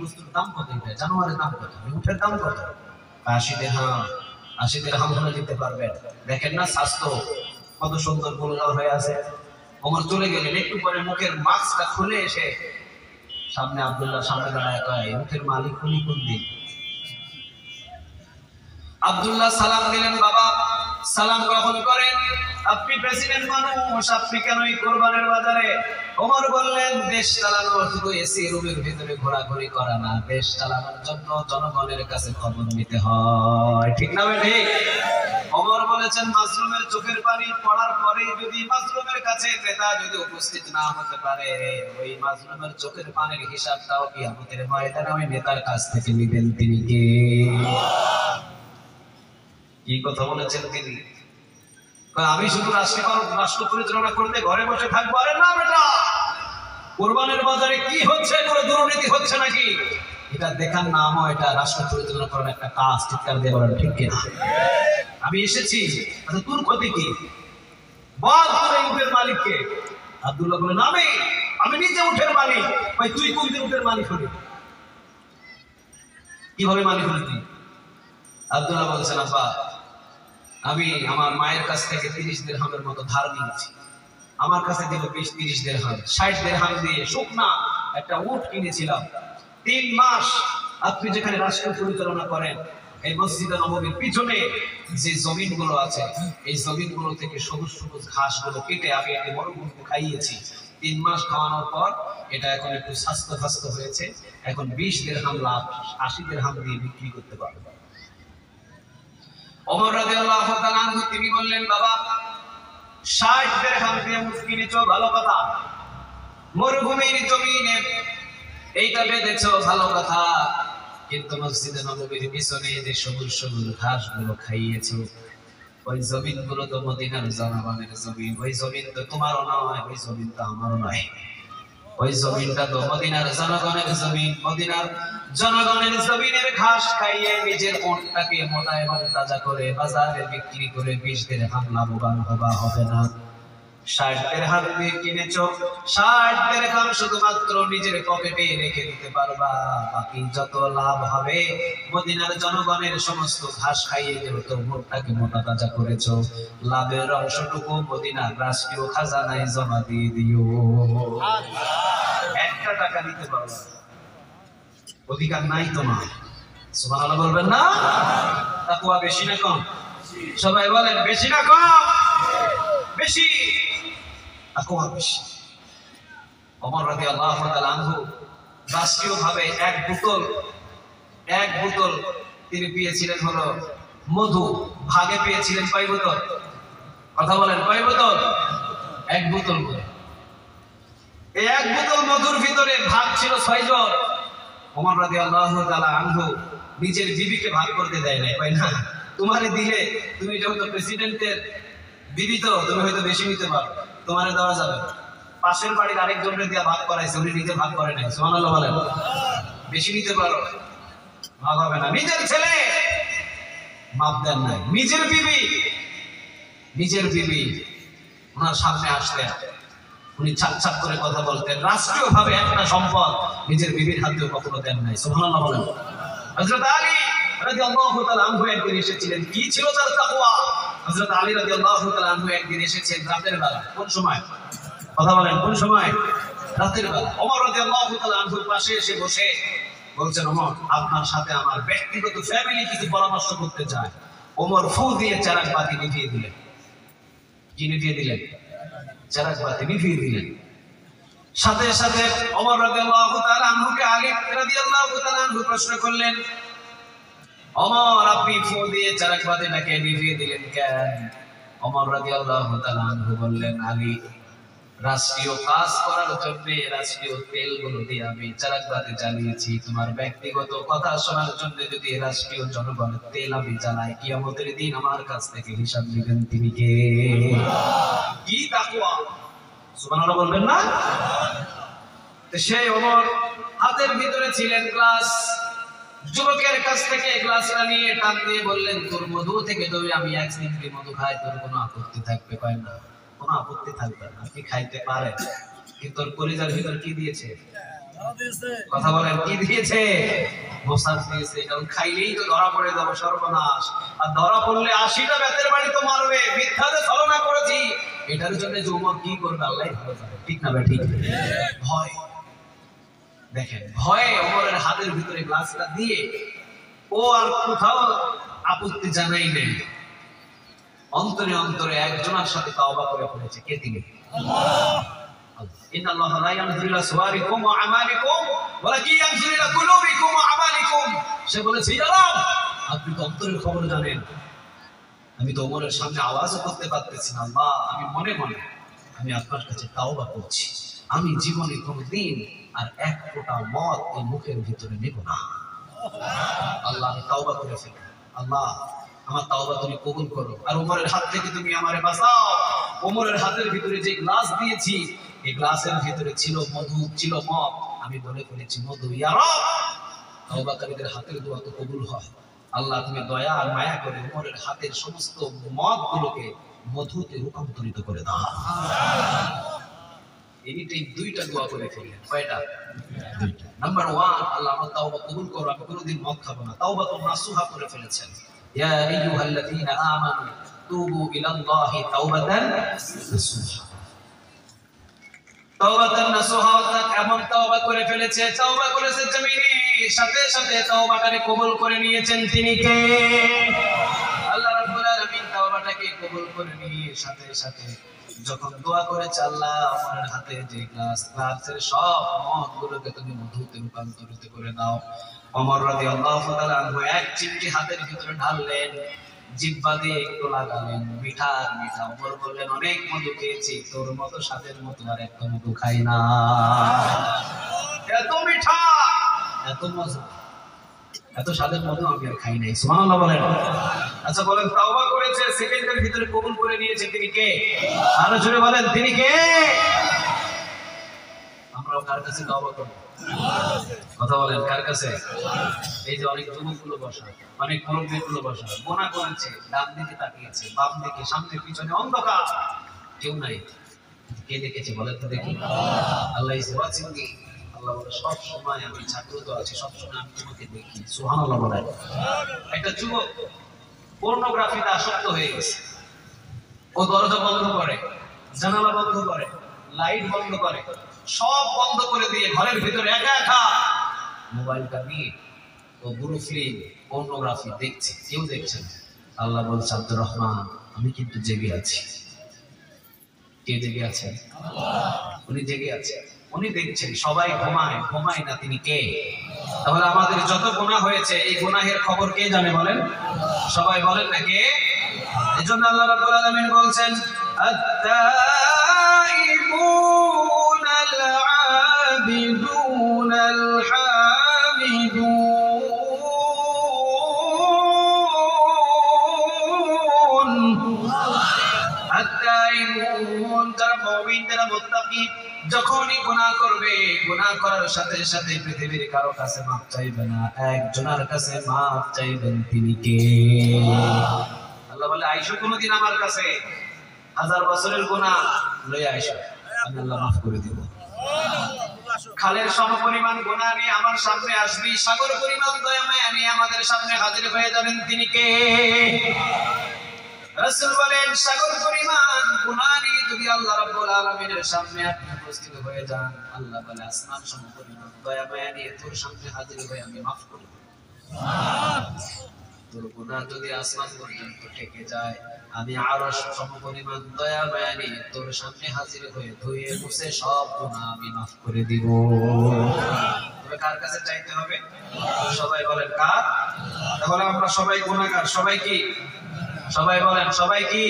বস্তুর দাম কত? এটা জানোয়ারের দাম কত? উটের দাম কত? 80 দিরহাম। 80 দিরহাম হলে দিতে পারবেন। দেখেন না স্বাস্থ্য কত সুন্দর গোলগাল হয়ে আছে। ওমর চলে গেলেন, একটু পরে মুখের মাস্কটা খুলে এসে সামনে আব্দুল্লাহ সামনে দাঁড়ায় কয়, উটের মালিক উনি কোন দিন? আব্দুল্লাহ সালাম দিলেন, বাবা সালাম গ্রহণ করেন, আপনি প্রেসিডেন্ট মানুষ, আপনি কেন এই কোরবানের বাজারে? ওমর বললেন, দেশ চালানো শুধু এসি রুমের ভিতরে ঘোরাঘুরি করা না, দেশ চালানোর জন্য জনগণের কাছে খবর নিতে হয়, ঠিক না বেঠি? ওমর বলেছেন, মাজলুমের চোখের পানি পড়ার পরে যদি মাজলুমের কাছে ক্রেতা যদি উপস্থিত না হতে পারে, ওই মাজলুমের চোখের পানির হিসাবটাও কিয়ামতের ময়দানে ওই নেতার কাছ থেকে নেবেন তিনি কে? কি কথা বলেছেন তিনি? আমি শুধু রাষ্ট্র পরিচালনা করতে ঘরে বসে থাকবো? আরে না বেটা, কোরবানের বাজারে কি হচ্ছে, কোনো দুর্নীতি হচ্ছে নাকি, এটা দেখার নামও এটা রাষ্ট্র পরিচালনা করার একটা কাজ। চিৎকার দিয়ে বলেন ঠিক কিনা? আমি এসেছি, আচ্ছা তোর ক্ষতি কি? বল তোর এই উটের মালিককে। আব্দুল্লাহ বলেন, আমি নিজে উটের মালিক। ভাই তুই কোন দিন উটের মালিক হলি? কিভাবে মালিক হলি তুই? আব্দুল্লাহ বলছেন, আব্বা আমি আমার মায়ের কাছ থেকে 30 দিরহামের মতো ধার নিয়েছি, আমার কাছে দিল 20-30 দিরহাম, 60 দিরহাম দিয়ে শুকনা একটা উট কিনেছিলাম। 3 মাস আপনি যেখানে রাষ্ট্র পরিচালনা করেন, এই মসজিদে নববীর পিছনে যে জমিনগুলো আছে, এই জমিনগুলো থেকে সবুজ সবুজ ঘাসগুলো কেটে আমি একটা মরুভূমিকে খাইয়েছি। 3 মাস খাওয়ানোর পর এটা এখন একটু স্বাস্থ্য হয়েছে, এখন 20 দিরহাম লাভ, 80 দিরহাম দিয়ে বিক্রি করতে পারবো। ওমর রাদিয়াল্লাহু তাআলা আনহু তিনি বললেন, বাবা 60 দিরহাম দিয়ে উট কিনেছো, ভালো কথা, মরুভূমির জমিনে এইটা বেঁধেছো, ভালো কথা, কিন্তু মসজিদে নববীর পিছনে যে সবুজ সবুজ ঘাসগুলো খাইয়েছো, ওই জমিনগুলো তো মদিনার জনগণের জমিন, ওই জমিন তো তোমারও নয়, ওই জমিন তো আমারও নয়, ওই জমিনটা তো মদিনার জনগণের জমিন। মদিনার জনগণের জমিনের ঘাস খাইয়ে নিজের উটটাকে মোটা এবং তাজা করে বাজারে বিক্রি করে 20 দিরহাম লাভবান হবে না? 60 দিরহাম দিয়ে কিনেছো, 60 দিরহাম শুধুমাত্র নিজের পকেটে রেখে দিতে পারবা, বাকি যত লাভ হবে মদিনার জনগণের সমস্ত ঘাস খাইয়ে যেহেতু উটটাকে মোটা তাজা করেছো, লাভের অংশটুকু মদিনার রাষ্ট্রীয় খাজানায় জমা দিয়ে দিও। 1 টাকা দিতে পারবা, অধিকার নাই তোমার। সুবহানাল্লাহ বলবেন না? তাকওয়া বেশি না কম? সবাই বলেন বেশি না কম? বেশি। তাকওয়া বেশি। ওমর রাদিয়াল্লাহু তাআলা আনহু রাষ্ট্রীয়ভাবে এক বোতল তিনি পেয়েছিলেন হলো মধু, ভাগে পেয়েছিলেন কয় বোতল? কথা বলেন কয় বোতল? 1 বোতল করে। এই 1 বোতল মধুর ভিতরে ভাগ ছিল 6 জন। ওমর রাদিয়াল্লাহু তাআলা আনহু নিজের বিবিকে ভাগ করতে দেয় না, কয় না তোমারে দিলে, তুমি যেহেতু প্রেসিডেন্টের বিবি তো তুমি হয়তো বেশি নিতে পারো, তোমারে দেওয়া যাবে। পাশের বাড়ির আরেকজনকে দিয়ে ভাগ করাইছে, উনি নিজে ভাগ করে নাই। সুবহানাল্লাহ বলেন। বেশি নিতে পারো, ভাগ হবে না। নিজের ছেলে মাপ দেন নাই, নিজের বিবি ওনার সামনে আসতেন, উনি ছাপ করে কথা বলতেন, রাষ্ট্রীয়ভাবে একটা সম্পদ নিজের বিবির হাতেও কখনো দেন নাই। সুবহানাল্লাহ বলেন। হযরত আলী রাদিয়াল্লাহু তাআলা আনহু একদিন এসেছিলেন, কি ছিল তার তাকওয়া? হযরত আলী রাদিয়াল্লাহু তাআলা আনহু একদিন এসেছেন রাতের বেলা। কোন সময়? কথা বলেন কোন সময়? রাতের বেলা। ওমর রাদিয়াল্লাহু তাআলা আনহুর পাশে এসে বসে বলছেন, ওমর আপনার সাথে আমার ব্যক্তিগত ফ্যামিলি কিছু পরামর্শ করতে চায়। ওমর ফু দিয়ে চারাক বাতি নিভিয়ে দিলেন। কি নিভিয়ে দিলেন? চারাক বাতি নিভিয়ে দিলেন। সাথে সাথে ওমর রাদিয়াল্লাহু তাআলা আনহুকে আলী রাদিয়াল্লাহু তাআলা আনহু প্রশ্ন করলেন, ওমর আপনি ফু দিয়ে চারাক বাতিটাকে নিভিয়ে দিলেন কেন? ওমর রাদিয়াল্লাহু তাআলা আনহু বললেন, আলী, রাষ্ট্রীয় কাজ করার জন্য রাষ্ট্রীয় তেলগুলো দিয়ে আমি চারাকবাতি জ্বালিয়েছি, তোমার ব্যক্তিগত কথা শোনার জন্য যদি রাষ্ট্রীয় জনগণের তেল আমি জ্বালাই, কিয়ামতের দিন আমার কাছ থেকে হিসাব নেবেন তিনি কে? কি তাকওয়া! সুবহানাল্লাহ বলবেন না? সে ওমর হাতের ভিতরে ছিলেন গ্লাস, যুবকের কাছ থেকে গ্লাসটা নিয়ে টান দিয়ে বললেন, তোর মধু থেকে যদি আমি এক সিমটি মধু খাই তোর কোনো আপত্তি থাকবে? কয় না, কোনো আপত্তি থাকবে না, আপনি খাইতে পারেন, কিন্তু তোর কলিজার ভিতর কি দিয়েছে? কথা বলেন, কি দিয়েছে? মোসাফ দিয়েছে, কারণ খাইলেই তো ধরা পড়ে যাবো, সর্বনাশ। আর ধরা পড়লে 80টা বেতের বাড়ি তো মারবে, মিথ্যাতে ছলনা করেছি, এটার জন্য যে ওমর কি করবে আল্লাহ ভালো জানে, ঠিক না ভাই? ঠিক। ভয় দেখেন, ভয়ে ওমরের হাতের ভিতরে গ্লাসটা দিয়ে ও আর কোথাও আপত্তি জানাই নেই, অন্তরে অন্তরে একজনের সাথে তাওবা করে ফেলেছে। কে তিনি? আল্লাহ। ইন্নাল্লাহা লা ইয়ানজুরু ইলা সুওয়ারিকুম ওয়া আমালিকুম ওয়ালাকিন ইয়ানজুরু ইলা কুলুবিকুম ওয়া আমালিকুম। সে বলেছে, ইয়া রব, আপনি তো অন্তরের খবর জানেন, আমি তো ওমরের সামনে আওয়াজও করতে পারতেছি না। আল্লাহ, আমি মনে মনে আমি আপনার কাছে তাওবা করছি, আমি জীবনে কোনদিন আর এক ফোঁটা মদ এই মুখের ভিতরে নেব না। আল্লাহ, আমি তাওবা করে ফেলি, আল্লাহ আমার তাওবা তুমি কবুল করো, আর ওমরের হাত থেকে তুমি আমারে বাঁচাও। ওমরের হাতের ভিতরে যে গ্লাস দিয়েছি, এই গ্লাসের ভিতরে ছিল মধু, ছিল মদ, আমি বলে ফেলেছি মধু। ইয়া রব, তাওবাকারীদের হাতের দোয়া তো কবুল হয়, আল্লাহ তুমি দয়া আর মায়া করে ওমরের হাতের সমস্ত মদগুলোকে মধুতে রূপান্তরিত করে দাও। এনিটাইম দুইটা দোয়া করে ফেললেন। কয়টা? দুইটা। নাম্বার 1, আল্লাহ আমার তাওবা কবুল করো, আমি কোনোদিন মদ খাবো না। তাওবাতুন নাসুহা করে ফেলেছেন। ইয়া আইয়ুহাল্লাযীনা আমানু তুবু ইলাল্লাহি তাওবাতান নাসুহা। তাওবাতান নাসুহা অর্থাৎ এমন তাওবা করে ফেলেছে, তাওবা করেছে জমিনে, সাথে সাথে তাওবাটাকে কবুল করে নিয়েছেন তিনি কে? আল্লাহ রাব্বুল আলামিন তাওবাটাকে কবুল করে নিয়ে সাথে সাথে যখন দোয়া করেছে, আল্লাহ আমার হাতে যে গ্লাসের সব মদগুলোকে তুমি মধুতে রূপান্তরিত করে দাও। ওমর রাদিয়াল্লাহু তাআলা আনহু এক চিমটি হাতের ভিতরে ঢাললেন, জিহ্বা দিয়ে একটু লাগালেন, মিঠা মিঠা। ওমর বললেন, অনেক মধু খেয়েছি, তোর মতো স্বাদের মতো আর একটা মধু খাই না। এত মিঠা, এত মজা, এত স্বাদের মধু আমি আর খাই নাই। সুবহানাল্লাহ বলেন। আচ্ছা বলেন, তাওবা করেছে, সেকেন্ডের ভিতরে কবুল করে নিয়েছে, তিনি কে? আরো জোরে বলেন, তিনি কে? আমরাও কার কাছে তাওবা করব? কথা বলেন, কার কাছে? এই যে অনেক যুবকগুলো বসা, অনেক মুরব্বীগুলো বসা, গুনাহ করেছে, ডান দিকে তাকিয়েছে, বাম দিকে, সামনে পিছনে অন্ধকার, কেউ নাই, কে দেখেছে বলেন তো দেখি? আল্লাহ ইজ ওয়াচিং মি। আল্লাহ বলে, সব সময় আমি জাগ্রত আছি, সব সময় আমি তোমাকে দেখি। সুবহানাল্লাহ বলেন। একটা যুবক পর্নোগ্রাফিতে আসক্ত হয়ে গেছে, ও দরজা বন্ধ করে, জানালা বন্ধ করে, লাইট বন্ধ করে, সব বন্ধ করে দিয়ে ঘরের ভিতরে একা একা মোবাইলটা নিয়ে ও বুড়ো ফিল্ম পর্নোগ্রাফি দেখছে, কেউ দেখছে না। আল্লাহ বলছে, আব্দুর রহমান, আমি কিন্তু জেগে আছি। কে জেগে আছে? উনি জেগে আছে, উনি দেখছেন। সবাই ঘুমায়, ঘুমায় না, তিনি কে? তাহলে আমাদের যত গুনাহ হয়েছে, এই গুনাহের খবর কে জানে বলেন? সবাই বলেন না কে? এজন্য আল্লাহ রাব্বুল আলামিন বলছেন, আত-তাইবুন আল-আবিদুন আল-হামিদুন। আত-তাইবুন, যারা মুমিন, যারা মুত্তাকি, যখনই গুনাহ করবে, গুনাহ করার সাথে সাথে পৃথিবীর কারো কাছে মাফ চাইবে না, একজনের কাছে মাফ চাইবেন, তিনি কে? আল্লাহ বলে, আইসো কোনদিন আমার কাছে, 1000 বছরের গুনাহ লয়ে আইসো, আমি আল্লাহ মাফ করে দেব। খালের সমপরিমাণ গুনাহ নিয়ে আমার সামনে আসবি, সাগর পরিমাণ দয়া মায়া নিয়ে আমাদের সামনে হাজির হয়ে যাবেন, তিনি কে? রাসূল বলেন, সাগর পরিমাণ গুনাহ নিয়ে যদি আল্লাহ রাব্বুল আলামিনের সামনে আপনি উপস্থিত হয়ে যান, আল্লাহ বলে, আসমান সমপরিমাণ দয়া মায়া নিয়ে তোর সামনে হাজির হয়ে আমি মাফ করে দেব। তোর গুনাহ যদি আসমান পর্যন্ত ঠেকে যায়, আমি আরশ সমপরিমাণ দয়া মায়া নিয়ে তোর সামনে হাজির হয়ে ধুয়ে মুছে সব গুনাহ আমি মাফ করে দিব। তবে কার কাছে চাইতে হবে? সবাই বলেন, কার? তাহলে আমরা সবাই গুনাহগার, সবাই কি? সবাই বলেন সবাই কি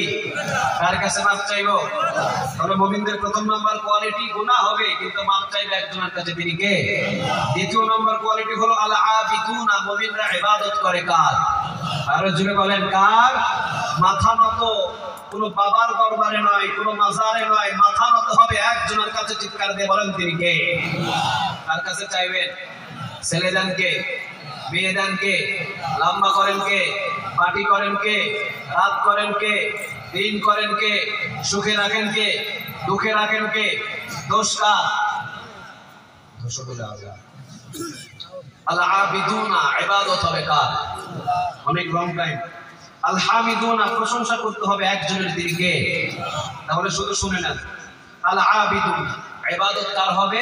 কার কাছে মাপ চাইবো? তাহলে মুমিনদের প্রথম নাম্বার কোয়ালিটি গুনাহ হবে কিন্তু মাপ চাইবে একজনের কাছে, তিনি কে? দ্বিতীয় নাম্বার কোয়ালিটি হলো আল আবিদুনা, মুমিনরা ইবাদত করে কার? আরো জোরে বলেন কার? মাথা নত কোনো বাবার দরবারে নয়, কোনো মাজারে নয়, মাথা নত হবে একজনের কাছে। চিৎকার দিয়ে বলেন তিনি কে? কার কাছে চাইবেন? ছেলে দেন কে? মেয়ে দেন কে? লম্বা করেন কে? পার্টি করেন কে? রাত করেন কে? দিন করেন কে? সুখে রাখেন কে? দুঃখে রাখেন কে? দোষ কার? দোষ বলে আল্লাহ। আল আবিদুনা, ইবাদত হবে কার? অনেক লং টাইম। আল হামিদুনা, প্রশংসা করতে হবে একজনের, তিনি কে? তাহলে শুধু শুনে নেন, আল আবিদুনা ইবাদত কার হবে?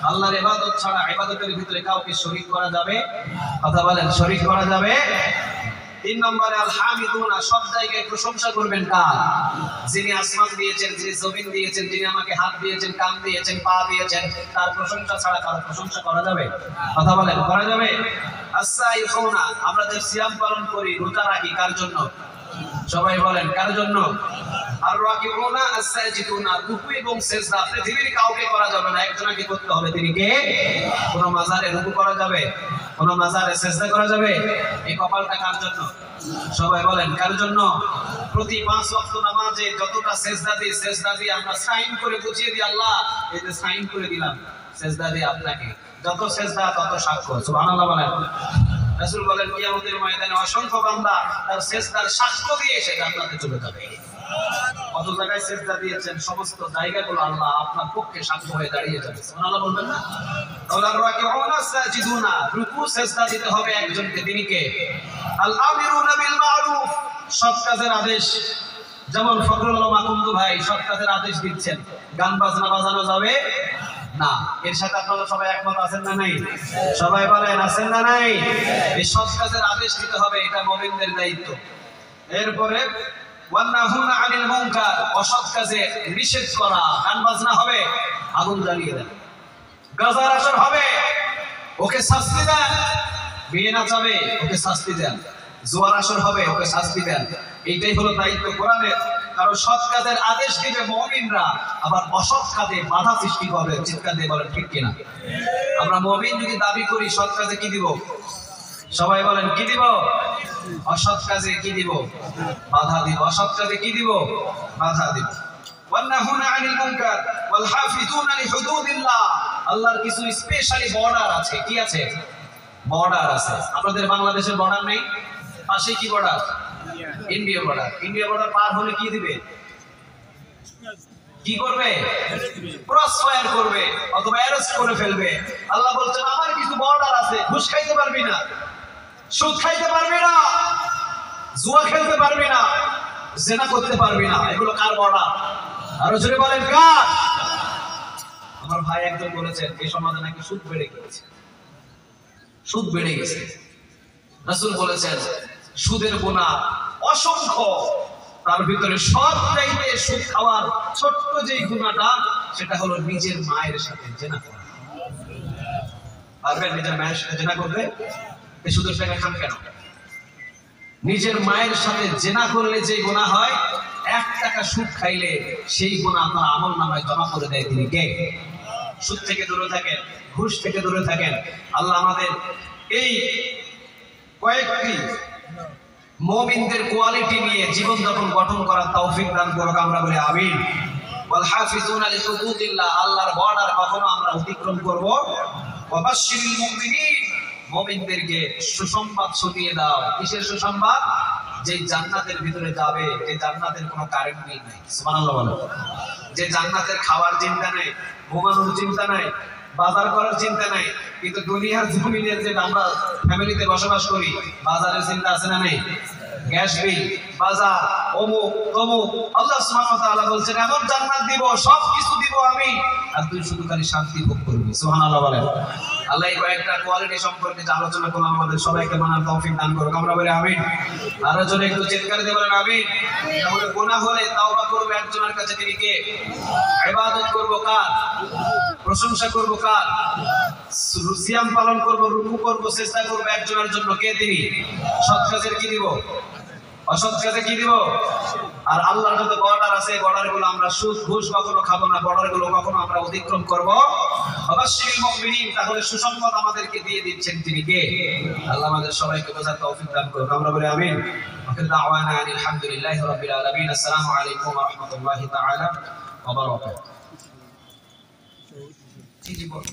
আল্লাহর ইবাদত ছাড়া ইবাদতের ভিতরে কাউকে শরীক করা যাবে? কথা বলেন, শরীক করা যাবে? তিন নম্বরে আল হামিদুনা, সব জায়গায় প্রশংসা করবেন কার? যিনি আসমান দিয়েছেন, যিনি জমিন দিয়েছেন, যিনি আমাকে হাত দিয়েছেন, কান দিয়েছেন, পা দিয়েছেন, তার প্রশংসা ছাড়া কারো প্রশংসা করা যাবে? কথা বলেন, করা যাবে? আস-সাইফুনা, আমরা যে সিয়াম পালন করি, রোজা রাখি, কার জন্য? সবাই বলেন কার জন্য? আর রাকিউনা আস-সাজিদুনা, রুকু এবং সিজদা পৃথিবীর কাউকে করা যাবে না, একজনকে করতে হবে, তিনি কে? কোন মাজারে রুকু করা যাবে? কোন মাজারে সিজদা করা যাবে? এই কপালটা কার জন্য? সবাই বলেন কার জন্য? প্রতি 5 ওয়াক্ত নামাজে যতটা সিজদা দিই আমরা সাইন করে বুঝিয়ে দিই, আল্লাহ এই যে সাইন করে দিলাম, সিজদা দিই আপনাকে, যত সিজদা তত সাক্ষ্য। সুবহানাল্লাহ বলেন। রাসূল বলেন কিয়ামতের ময়দানে অসংখ্য বান্দা তার সিজদার সাক্ষ্য দিয়ে সে জান্নাতে চলে যাবে। কত জায়গায় সিজদা দিয়েছেন, সমস্ত জায়গাগুলো আল্লাহ আপনার পক্ষে সাক্ষ্য হয়ে দাঁড়িয়ে যাবে। সুবহানাল্লাহ বলবেন না? তাহলে রাকিউনা সাজিদুনা, রুকু সিজদা দিতে হবে একজনকে, তিনি কে? আল আমিরুনা বিল মারুফ, সৎ কাজের আদেশ। যেমন ফখরুল আলম আকুন্দ ভাই সৎ কাজের আদেশ দিচ্ছেন, গান বাজনা বাজানো যাবে না। এর সাথে আপনারা সবাই একমত আছেন না নাই? সবাই বলেন আছেন না নাই? এই সৎ কাজের আদেশ দিতে হবে, এটা মুমিনদের দায়িত্ব। এরপরে ওয়ান্নাহুনা আনিল মুনকার, অসৎ কাজে নিষেধ করা। গান বাজনা হবে, আগুন জ্বালিয়ে দেন। গাজার আসর হবে, ওকে শাস্তি দেন। বিয়ে নাচাবে, ওকে শাস্তি দেন। জোয়ার আসর হবে, ওকে শাস্তি দেন। এইটাই হলো দায়িত্ব কোরআনের। কারণ সৎ কাজের আদেশ দিবে মুমিনরা, আবার অসৎ কাজে বাধা সৃষ্টি করবে। চিৎকার দিয়ে বলেন ঠিক কিনা? আমরা মুমিন যদি দাবি করি সৎ কাজে কি দিব? সবাই বলেন কি দিব? অসৎ কাজে কি দিব? বাধা দিব। অসৎ কাজে কি দিব? বাধা দিব। ওয়ান্নাহুনা আনিল মুনকার ওয়াল হাফিজুনা লিহুদুদিল্লাহ, আল্লাহর কিছু স্পেশালি বর্ডার আছে। কি আছে? বর্ডার আছে। আপনাদের বাংলাদেশের বর্ডার নেই? পাশে কি border? India border. India border পার হলে কি দিবে? কি করবে? ক্রস ফায়ার করবে অথবা অ্যারেস্ট করে ফেলবে। আল্লাহ বলছেন আমার কিছু বর্ডার আছে, ঘুষ খাইতে পারবি না, সুদ খাইতে পারবি না, জুয়া খেলতে পারবি না, জেনা করতে পারবি না। এগুলো কার বর্ডার? আরো জোরে বলেন কার? আমার ভাই একজন বলেছেন এই সমাজে নাকি সুদ বেড়ে গেছে, সুদ বেড়ে গেছে। রাসূল বলেছেন সুদের গুনাহ অসংখ্য, তার ভিতরে সবচাইতে সুদ খাওয়ার ছোট্ট যে গুনাহটা সেটা হলো নিজের মায়ের সাথে জেনা করা। পারবেন নিজের মায়ের সাথে জেনা করতে? এই সুদের টাকা খান কেন? নিজের মায়ের সাথে জেনা করলে যে গুনাহ হয়, 1 টাকা সুদ খাইলে সেই গুনাহ আপনার আমলনামায় জমা করে দেয় তিনি কে? সুদ থেকে দূরে থাকেন, ঘুষ থেকে দূরে থাকেন। আল্লাহ আমাদের এই কয়েকটি মুমিনদের কোয়ালিটি নিয়ে জীবন যাপন গঠন করার তৌফিক দান করুক, আমরা বলি আমিন। ওয়াল হাফিজুনা লিহুদুদিল্লাহ, আল্লাহর বর্ডার কখনো আমরা অতিক্রম করব। ওয়া বাশশিরিল মুমিনিন, মুমিনদেরকে সুসংবাদ ছড়িয়ে দাও। কিসের সুসংবাদ? যে জান্নাতের ভিতরে যাবে, যে জান্নাতের কোনো কারেন্ট বিল নাই। সুবহানাল্লাহ বলেন। যে জান্নাতের খাওয়ার চিন্তা নাই, ঘুমানোর চিন্তা নাই, বাজার করার চিন্তা নাই। কিন্তু দুনিয়ার জমিনে যে আমরা ফ্যামিলিতে বসবাস করি, বাজারের চিন্তা আছে না নাই? গ্যাস বিল, বাজার, অমুক তমুক। আল্লাহ সুবহানাহু ওয়া তাআলা বলছেন এমন জান্নাত দিব, সব কিছু দিব আমি, আর তুই শুধু খালি শান্তি ভোগ করবি। সুবহানাল্লাহ বলেন। আল্লাহ এই কয়েকটা কোয়ালিটি সম্পর্কে যে আলোচনা করলাম আমাদের সবাইকে মানার তৌফিক দান করুক, আমরা বলি আমিন। আরো জোরে একটু চিৎকার দিয়ে বলেন আমিন। তাহলে গুনাহ হলে তাওবা করব একজনের কাছে, তিনি কে? ইবাদত করব কার? প্রশংসা করব কার? সিয়াম পালন করব, রুকু করব, সিজদা করব একজনের জন্য, কে তিনি? সৎ কাজের কি দিব? অসৎ কাজে কি দিব? আর আল্লাহর যত বর্ডার আছে বর্ডার গুলো আমরা সুদ ঘুষ কখনো খাবো না, বর্ডার গুলো কখনো আমরা অতিক্রম করব অবশ্যই মুমিনিন। তাহলে সুসংবাদ আমাদেরকে দিয়ে দিচ্ছেন তিনি কে? আল্লাহ আমাদের সবাইকে বোঝার তৌফিক দান করুন, আমরা বলি আমিন। আখির দাওয়ানা আলহামদুলিল্লাহি রাব্বিল আলামিন। আসসালামু আলাইকুম ওয়া রাহমাতুল্লাহি তাআলা ওয়া বারাকাতুহু। জি জি বল।